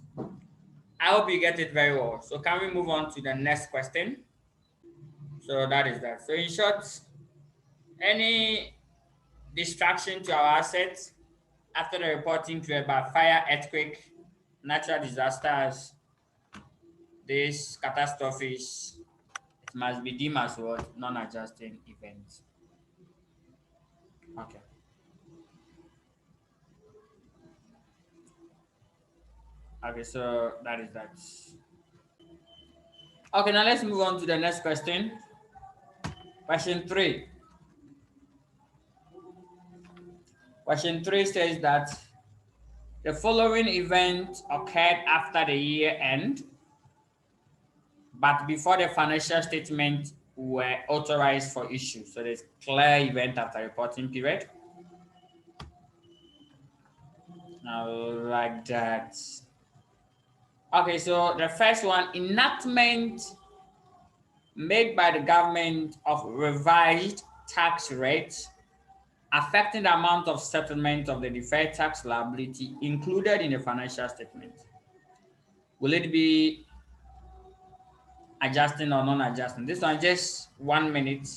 I hope you get it very well. So can we move on to the next question? So that is that. So in short, any distraction to our assets after the reporting period by fire, earthquake, natural disasters, these catastrophes, it must be deemed as what? Non-adjusting events. Okay. Okay, so that is that. Okay, now let's move on to the next question. Question 3. Question 3 says that the following event occurred after the year end, but before the financial statements were authorized for issue. So there's clear event after reporting period. Now, like that. Okay, so the first one, enactment made by the government of revised tax rates affecting the amount of settlement of the deferred tax liability included in the financial statement. Will it be adjusting or non-adjusting? This one, just 1 minute.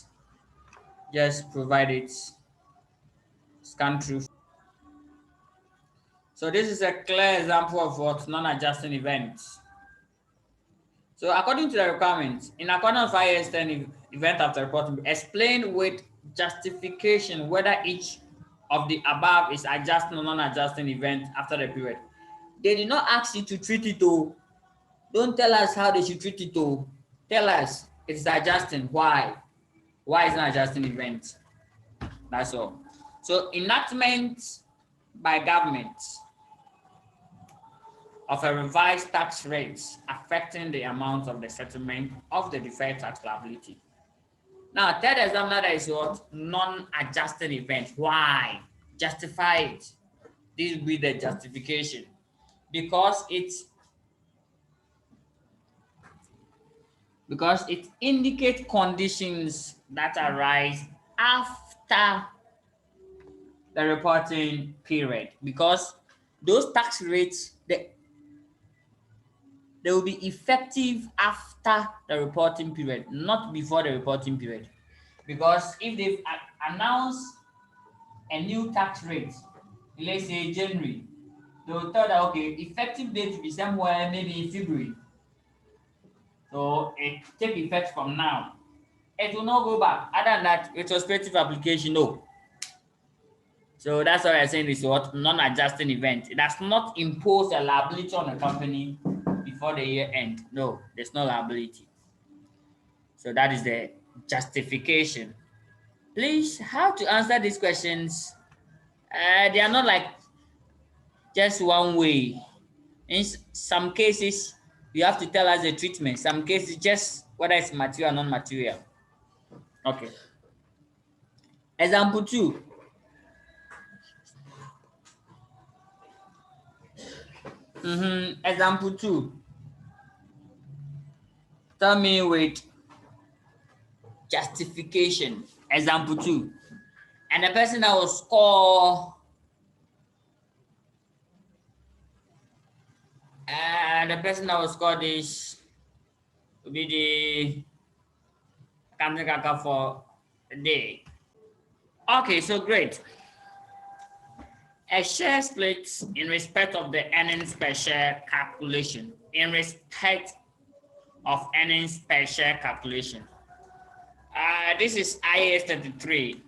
Just provide it, scan through. So this is a clear example of what non-adjusting events. So according to the requirements, in accordance with IAS 10 event after reporting, explain with justification whether each of the above is adjusting or non-adjusting event after the period. They did not ask you to treat it to. Don't tell us how they should treat it to. Tell us it's adjusting. Why? Why is not adjusting event? That's all. So enactment by government of a revised tax rates affecting the amount of the settlement of the deferred tax liability. Now, third examiner is what? Non-adjusting event. Why? Justify it. This will be the justification. Because it indicates conditions that arise after the reporting period. Because those tax rates, they will be effective after the reporting period, not before the reporting period. Because if they've announced a new tax rate, let's say January, they will tell that, okay, effective date will be somewhere maybe in February. So it take effect from now. It will not go back. Other than that, retrospective application, no. So that's what I'm saying is what non-adjusting event. It does not impose a liability on the company before the year end. No, there's no liability. So that is the justification. Please, how to answer these questions? They are not like just one way. In some cases, you have to tell us the treatment. Some cases, just whether it's material or non-material. Okay. Example 2. Example 2. Tell me with justification. Example 2. And the person that will score, this will be the Kamsa for the day. Okay, so great. A share split in respect of the earnings per share calculation. In respect of earnings per share calculation. This is IAS 33.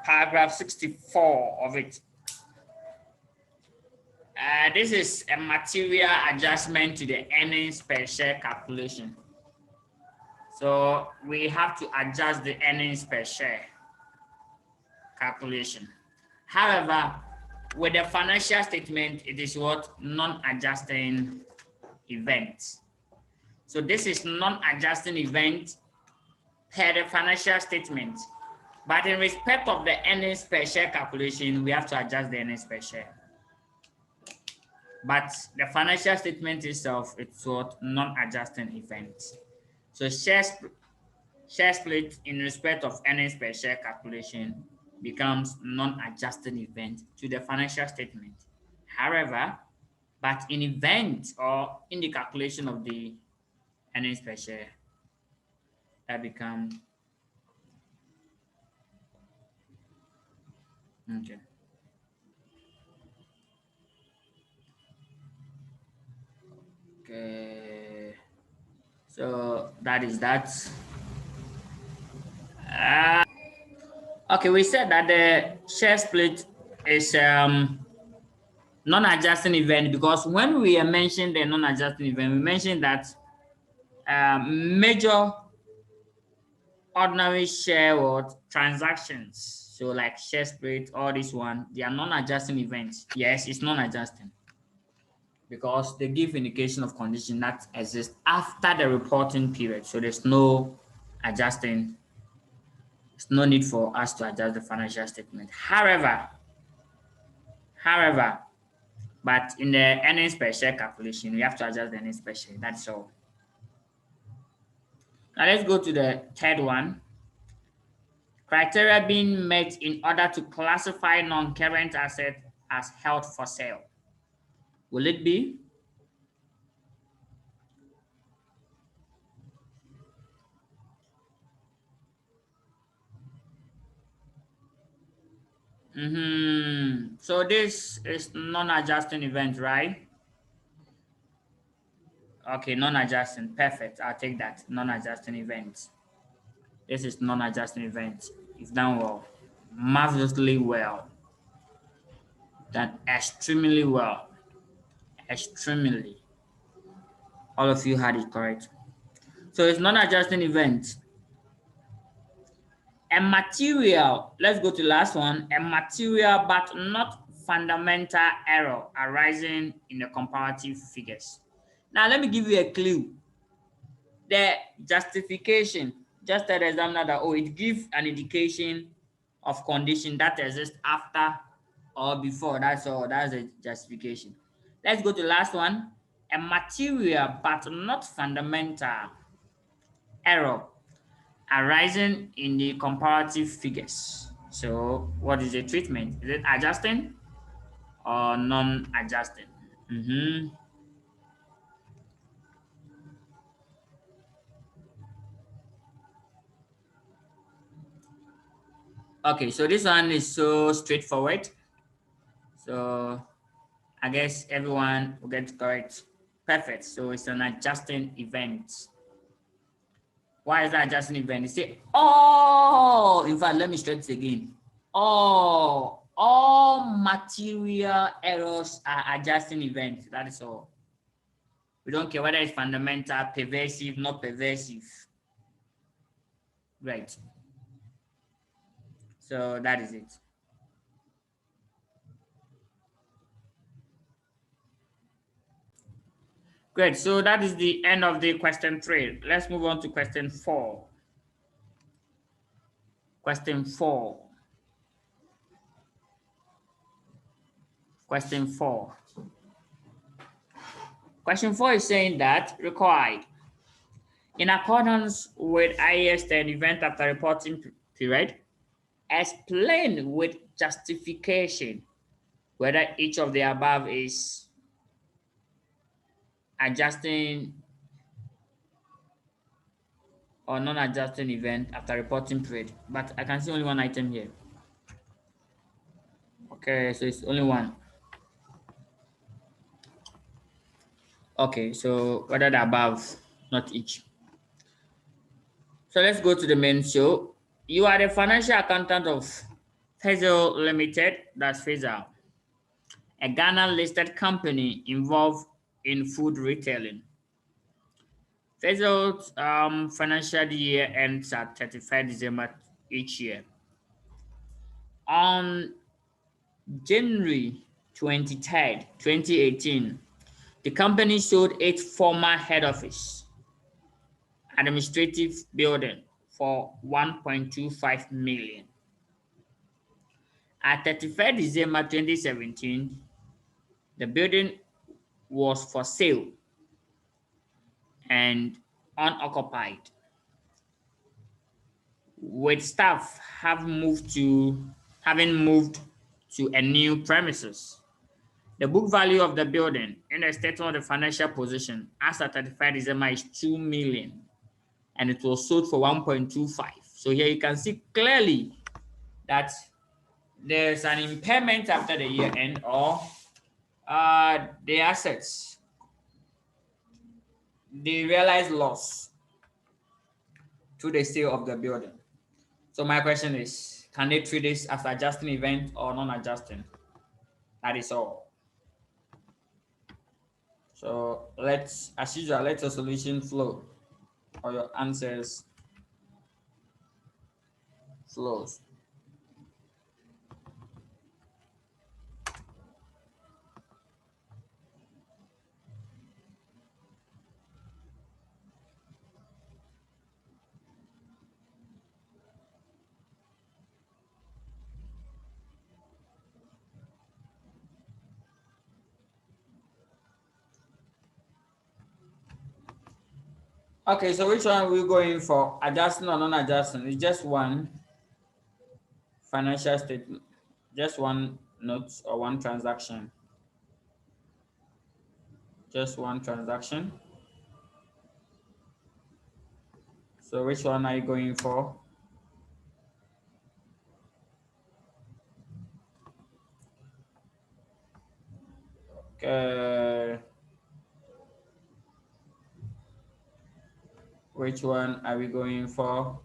Paragraph 64 of it. This is a material adjustment to the earnings per share calculation. So we have to adjust the earnings per share calculation. However, with the financial statement, it is what? Non-adjusting event. So this is non-adjusting event per the financial statement. But in respect of the earnings per share calculation, we have to adjust the earnings per share. But the financial statement itself, it's what? Non-adjusting event. So share split in respect of earnings per share calculation becomes non-adjusting event to the financial statement. However, but in event or in the calculation of the earnings per share, that becomes okay. Okay. So that is that. Okay, we said that the share split is non-adjusting event because when we mentioned the non-adjusting event, we mentioned that major ordinary share or transactions. So like share split, all this one, they are non-adjusting events. Yes, it's non-adjusting because they give indication of condition that exists after the reporting period. So there's no adjusting. There's no need for us to adjust the financial statement. However, but in the earnings per share calculation, we have to adjust the earnings per share. That's all. Now let's go to the third one. Criteria being met in order to classify non-current asset as held for sale. Will it be? So this is non-adjusting event, right? Okay, non-adjusting. Perfect. I'll take that. Non-adjusting event. This is non-adjusting event. It's done well. Marvelously well. Done extremely well. Extremely. All of you had it correct. So it's non-adjusting event. A material, let's go to the last one. A material but not fundamental error arising in the comparative figures. Now let me give you a clue. The justification, just tell the examiner that, it gives an indication of condition that exists after or before. That's all. That's the justification. Let's go to the last one. A material but not fundamental error arising in the comparative figures. So what is the treatment? Is it adjusting or non-adjusting? Okay, so this one is so straightforward. So I guess everyone will get correct. Perfect. So it's an adjusting event. Why is that adjusting event? You say, oh, in fact, let me stress it again. All material errors are adjusting events. That is all. We don't care whether it's fundamental, pervasive, not pervasive. Right. So that is it. Great. So that is the end of the question 3. Let's move on to question 4. Question 4. Question 4. Question 4 is saying that required. In accordance with IAS 10 event after reporting period, explain with justification whether each of the above is adjusting or non-adjusting event after reporting period. But I can see only one item here. Okay, so it's only one. Okay, so whether the above, not each. So let's go to the main show. You are the financial accountant of Faisal Limited, that's Faisal, a Ghana listed company involved in food retailing. Faisal's financial year ends at 31st December each year. On January 23rd, 2018, the company sold its former head office administrative building for 1.25 million. At 31st December 2017, the building was for sale and unoccupied, with staff having moved to a new premises. The book value of the building in the statement of the financial position as at 31st December is 2 million, and it was sold for 1.25. So here you can see clearly that there's an impairment after the year end, or the assets, the realized loss through the sale of the building. So my question is, can they treat this as adjusting event or non-adjusting? That is all. So let's, as usual, let your solution flow, or your answers flows. Okay, so which one are we going for? Adjusting or non-adjusting? It's just one financial statement, just one note or one transaction. Just one transaction. So which one are you going for? Okay. Which one are we going for?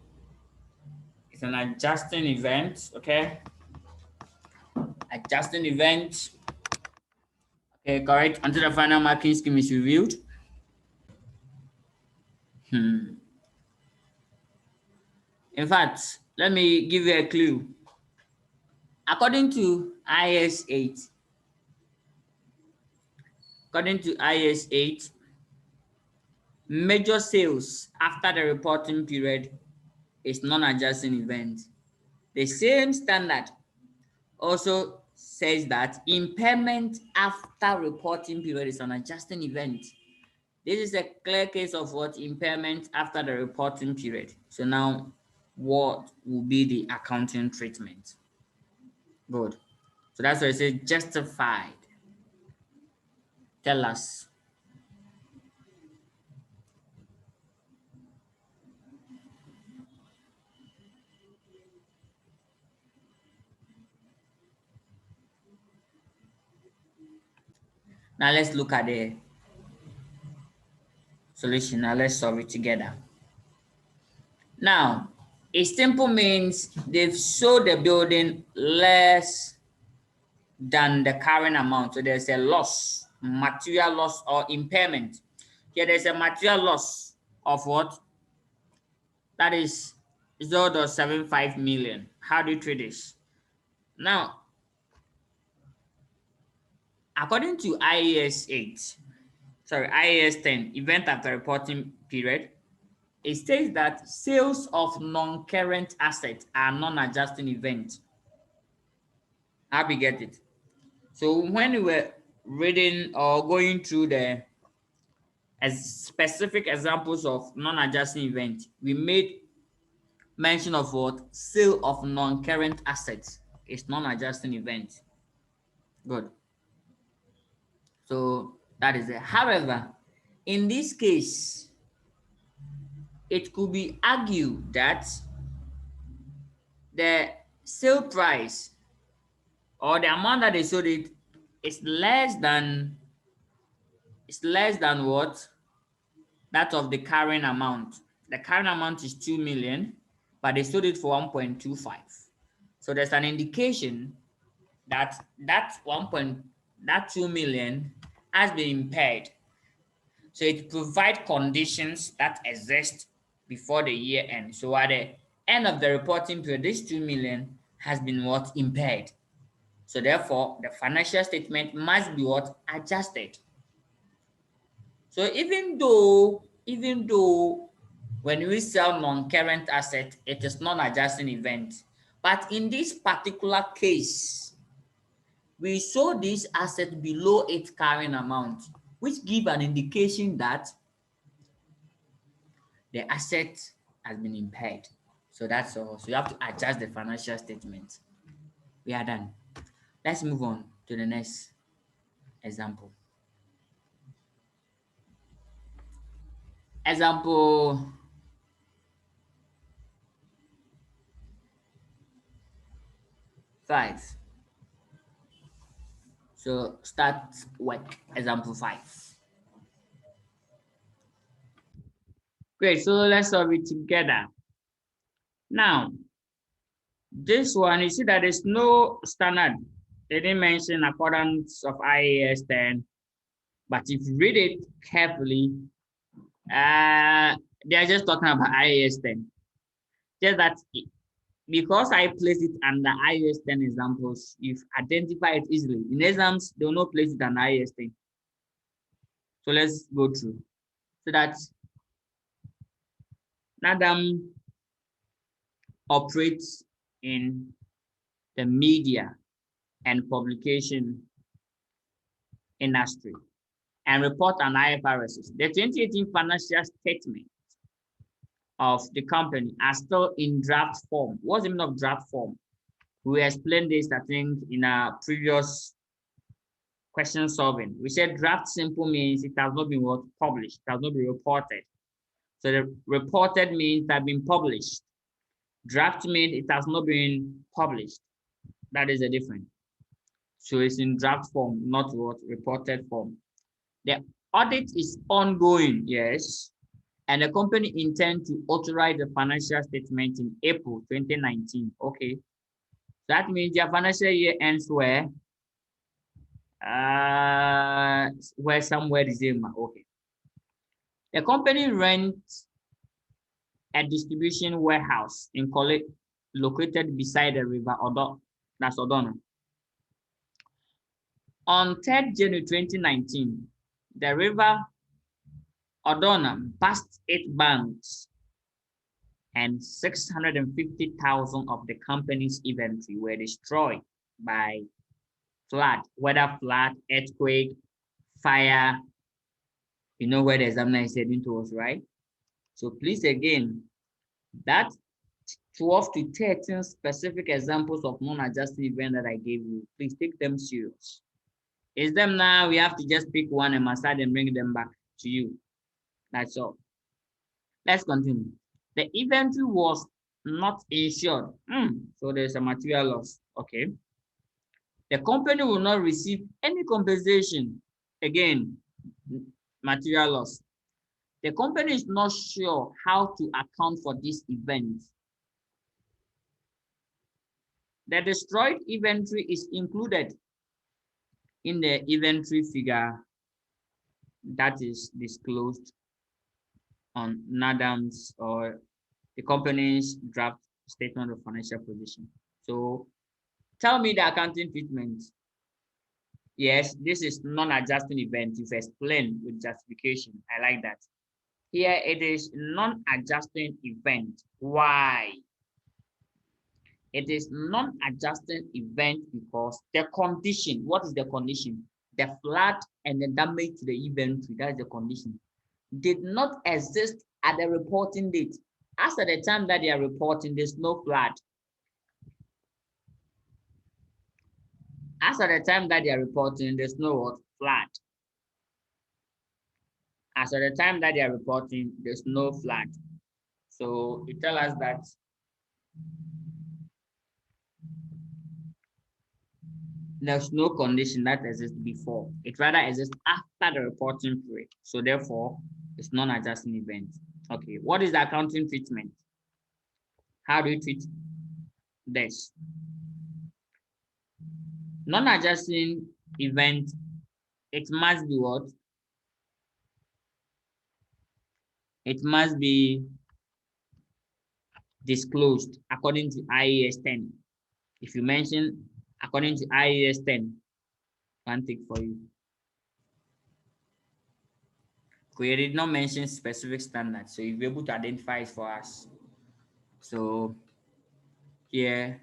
It's an adjusting event, okay? Adjusting event. Okay, correct. Until the final marking scheme is reviewed. In fact, let me give you a clue. According to IAS 8, major sales after the reporting period is non-adjusting event. The same standard also says that impairment after reporting period is an adjusting event. This is a clear case of what impairment after the reporting period. So now, what will be the accounting treatment? Good. So that's why it says justified. Tell us. Now let's look at the solution. Now let's solve it together. Now, it simple means they've sold the building less than the current amount. So there's a loss, material loss or impairment. Here there's a material loss of what? That is 0.75 million. How do you treat this? Now, according to IAS 10, event after reporting period, it states that sales of non-current assets are non-adjusting events. How we get it? So when we were reading or going through the specific examples of non-adjusting event, we made mention of what? Sale of non-current assets is non-adjusting event. Good. So that is it. However, in this case, it could be argued that the sale price or the amount that they sold it is less than what? That of the current amount. The current amount is 2 million, but they sold it for 1.25. So there's an indication that that 2 million has been impaired. So it provides conditions that exist before the year end. So at the end of the reporting period, this 2 million has been what? Impaired. So therefore, the financial statement must be what? Adjusted. So even though when we sell non-current asset, it is non-adjusting event. But in this particular case, we sold this asset below its carrying amount, which give an indication that the asset has been impaired. So that's all. So you have to adjust the financial statement. We are done. Let's move on to the next example. Example 5. So start work. Example 5. Great. So let's solve it together. Now, this one, you see that there's no standard. They didn't mention accordance of IAS 10, but if you read it carefully, they're just talking about IAS 10. Just that because I placed it under IAS 10 examples, you've identified it easily. In exams, they will not place it under IAS 10. So let's go through. So that Nadam operates in the media and publication industry and report on IFRS. The 2018 financial statement of the company are still in draft form. What's the meaning of draft form? We explained this, I think, in our previous question solving. We said draft simple means it has not been published, it has not been reported. So the reported means it has been published. Draft means it has not been published. That is the difference. So it's in draft form, not what? Reported form. The audit is ongoing, yes. And the company intends to authorize the financial statement in April 2019. Okay. That means their financial year ends where? Where somewhere December. Okay. The company rents a distribution warehouse in College located beside the river Odo. That's Odona. On 3rd January 2019, the river Odona burst its banks and 650,000 of the company's inventory were destroyed by flood, whether flood, earthquake, fire. You know where the examiner is heading towards, right? So please again, that 12 to 13 specific examples of non-adjusting event that I gave you, please take them serious. Is them now, we have to just pick one and massage and bring them back to you. That's all. Let's continue. The inventory was not insured. So there's a material loss. Okay. The company will not receive any compensation. Again, material loss. The company is not sure how to account for this event. The destroyed inventory is included in the inventory figure that is disclosed on NADAM's or the company's draft statement of financial position. So tell me the accounting treatment. Yes, this is non-adjusting event. You've explained with justification. I like that. Here it is non-adjusting event. Why? It is non-adjusting event because the condition, what is the condition? The flood and the damage to the inventory, that is the condition, did not exist at the reporting date. As at the time that they are reporting, there's no flood. As at the time that they are reporting, there's no flood. As at the time that they are reporting, there's no flood. So it tells us that there's no condition that exists before. It rather exists after the reporting period. So therefore, it's non-adjusting event. Okay, what is the accounting treatment? How do you treat this? Non-adjusting event, it must be what? It must be disclosed according to IAS 10. If you mention according to IAS 10, one tick for you. We did not mention specific standards, so you'll be able to identify it for us. So here,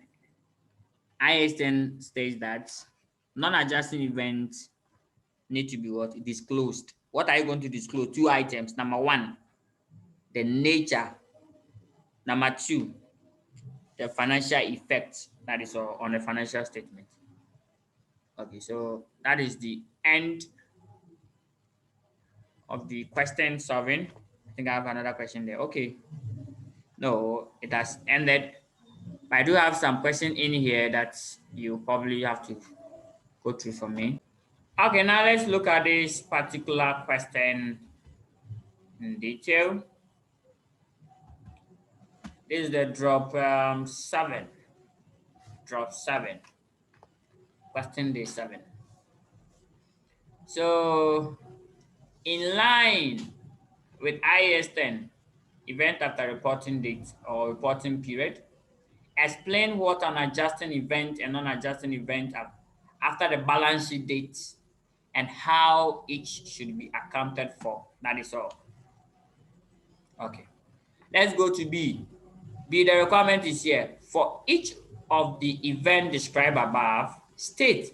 IAS 10 states that non-adjusting events need to be what? Disclosed. What are you going to disclose? Two items. Number one, the nature. Number two, the financial effect that is on the financial statement. Okay, so that is the end of the question solving. I think I have another question there. Okay. No, it has ended. I do have some question in here that you probably have to go through for me. Okay, now let's look at this particular question in detail. This is the drop 7. Drop 7. Question day 7. So, in line with IAS 10, event after reporting date or reporting period, explain what an adjusting event and non-adjusting event are after the balance sheet date and how each should be accounted for. That is all. Okay. Let's go to B. B, the requirement is here. For each of the event described above, state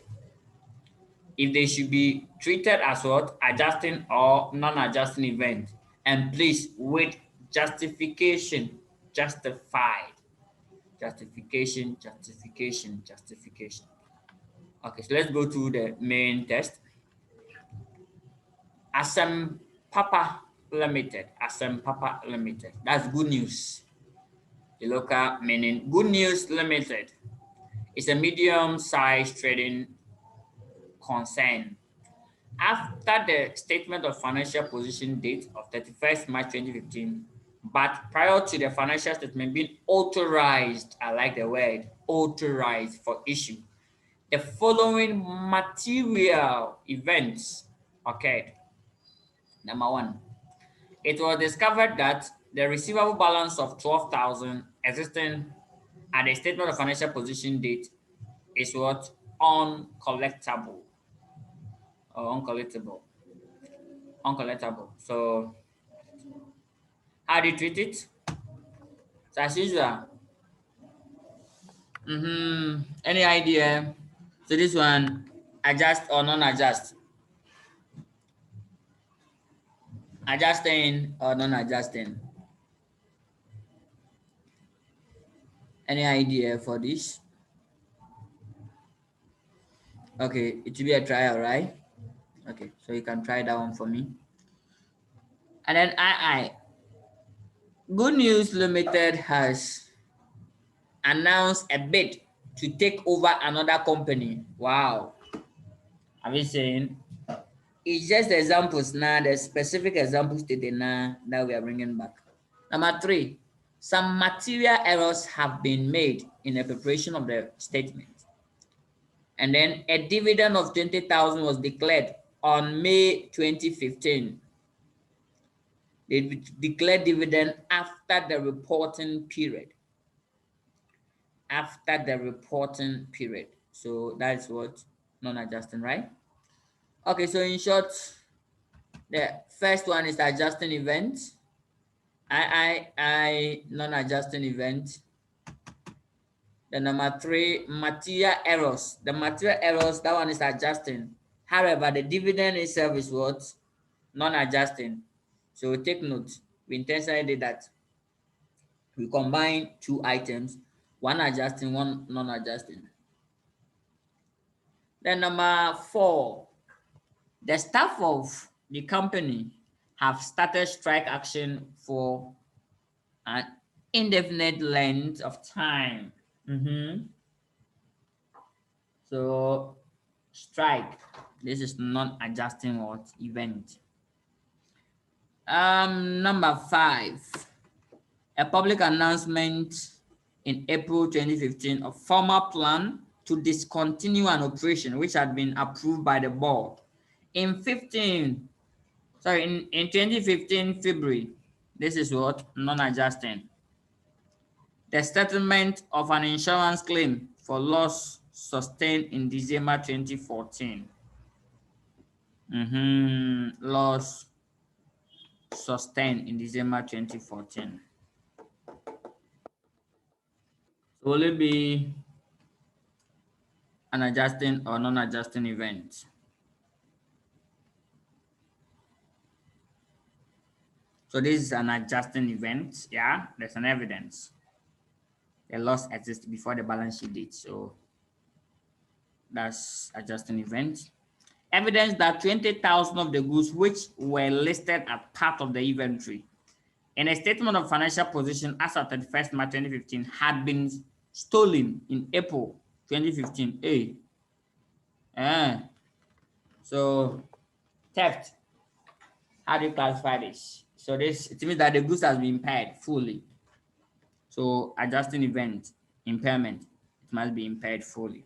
if they should be treated as what? Adjusting or non-adjusting event. And please, with justification, justified. Justification, justification, justification. Okay, so let's go to the main test. Asem Papa Limited. Asem Papa Limited. That's good news. The local meaning Good News Limited is a medium-sized trading concern. After the statement of financial position date of 31st March 2015, but prior to the financial statement being authorized, I like the word authorized for issue, the following material events occurred. Number one, it was discovered that the receivable balance of 12,000 existing at the statement of financial position date is what? Uncollectible or uncollectible. Uncollectible. So how do you treat it? So as usual. Any idea? So this one, adjust or non-adjust? Adjusting or non-adjusting? Any idea for this? Okay, it will be a trial, right? Okay, so you can try that one for me. And then Good News Limited has announced a bid to take over another company. Wow. Are we saying It's just examples now, the specific examples today now that we are bringing back. Number 3, some material errors have been made in the preparation of the statement. And then a dividend of 20,000 was declared on May 2015. They declared dividend after the reporting period. After the reporting period. So that's what non-adjusting, right? Okay, so in short, the first one is adjusting event. Non-adjusting event. The number 3, material errors. The material errors, that one is adjusting. However, the dividend itself is what? Non-adjusting. So take note, we intentionally did that. We combine 2 items, one adjusting, one non-adjusting. Then number 4, the staff of the company have started strike action for an indefinite length of time. So strike, this is non-adjusting what event. Number 5, a public announcement in April 2015 of formal plan to discontinue an operation which had been approved by the board. In 2015 February, this is what? Non-adjusting. The settlement of an insurance claim for loss sustained in December 2014. Loss sustained in December 2014. So will it be an adjusting or non-adjusting event? So this is an adjusting event. Yeah, there's an evidence. The loss exists before the balance sheet date. So that's adjusting event. Evidence that 20,000 of the goods which were listed as part of the inventory in a statement of financial position as of 31st March 2015 had been stolen in April 2015. So theft. How do you classify this? So it means that the goods has been impaired fully. So adjusting event, impairment, it must be impaired fully.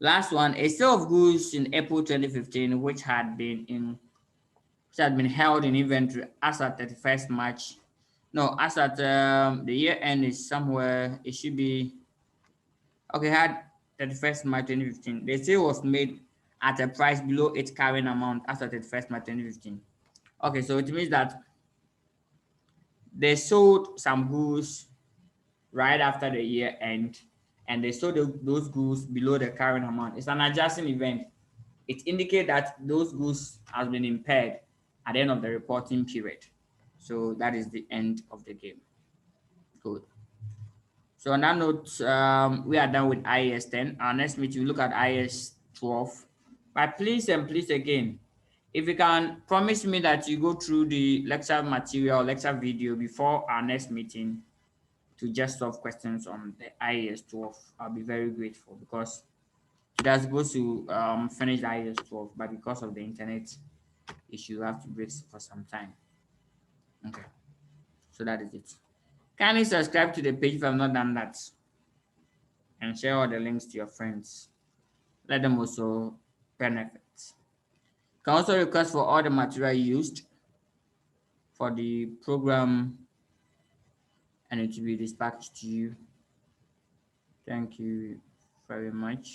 Last one, a sale of goods in April 2015, which had been held in inventory as at 31st March. No, as at the year end is somewhere, it should be, okay, had 31st March 2015. The sale was made at a price below its carrying amount as at 31st March 2015. Okay, so it means that they sold some goods right after the year end, and they sold those goods below the carrying amount. It's an adjusting event. It indicates that those goods have been impaired at the end of the reporting period. So that is the end of the game. Good. So on that note, we are done with IAS 10. Our next meeting, we look at IAS 12. But please and please again, if you can promise me that you go through the lecture material, lecture video before our next meeting to just solve questions on the IAS 12, I'll be very grateful, because that's supposed to finish the IAS 12, but because of the internet issue, you have to break for some time. Okay, so that is it. Kindly subscribe to the page if you have not done that, and share all the links to your friends. Let them also benefit. You can also request for all the material used for the program, and it will be dispatched to you. Thank you very much.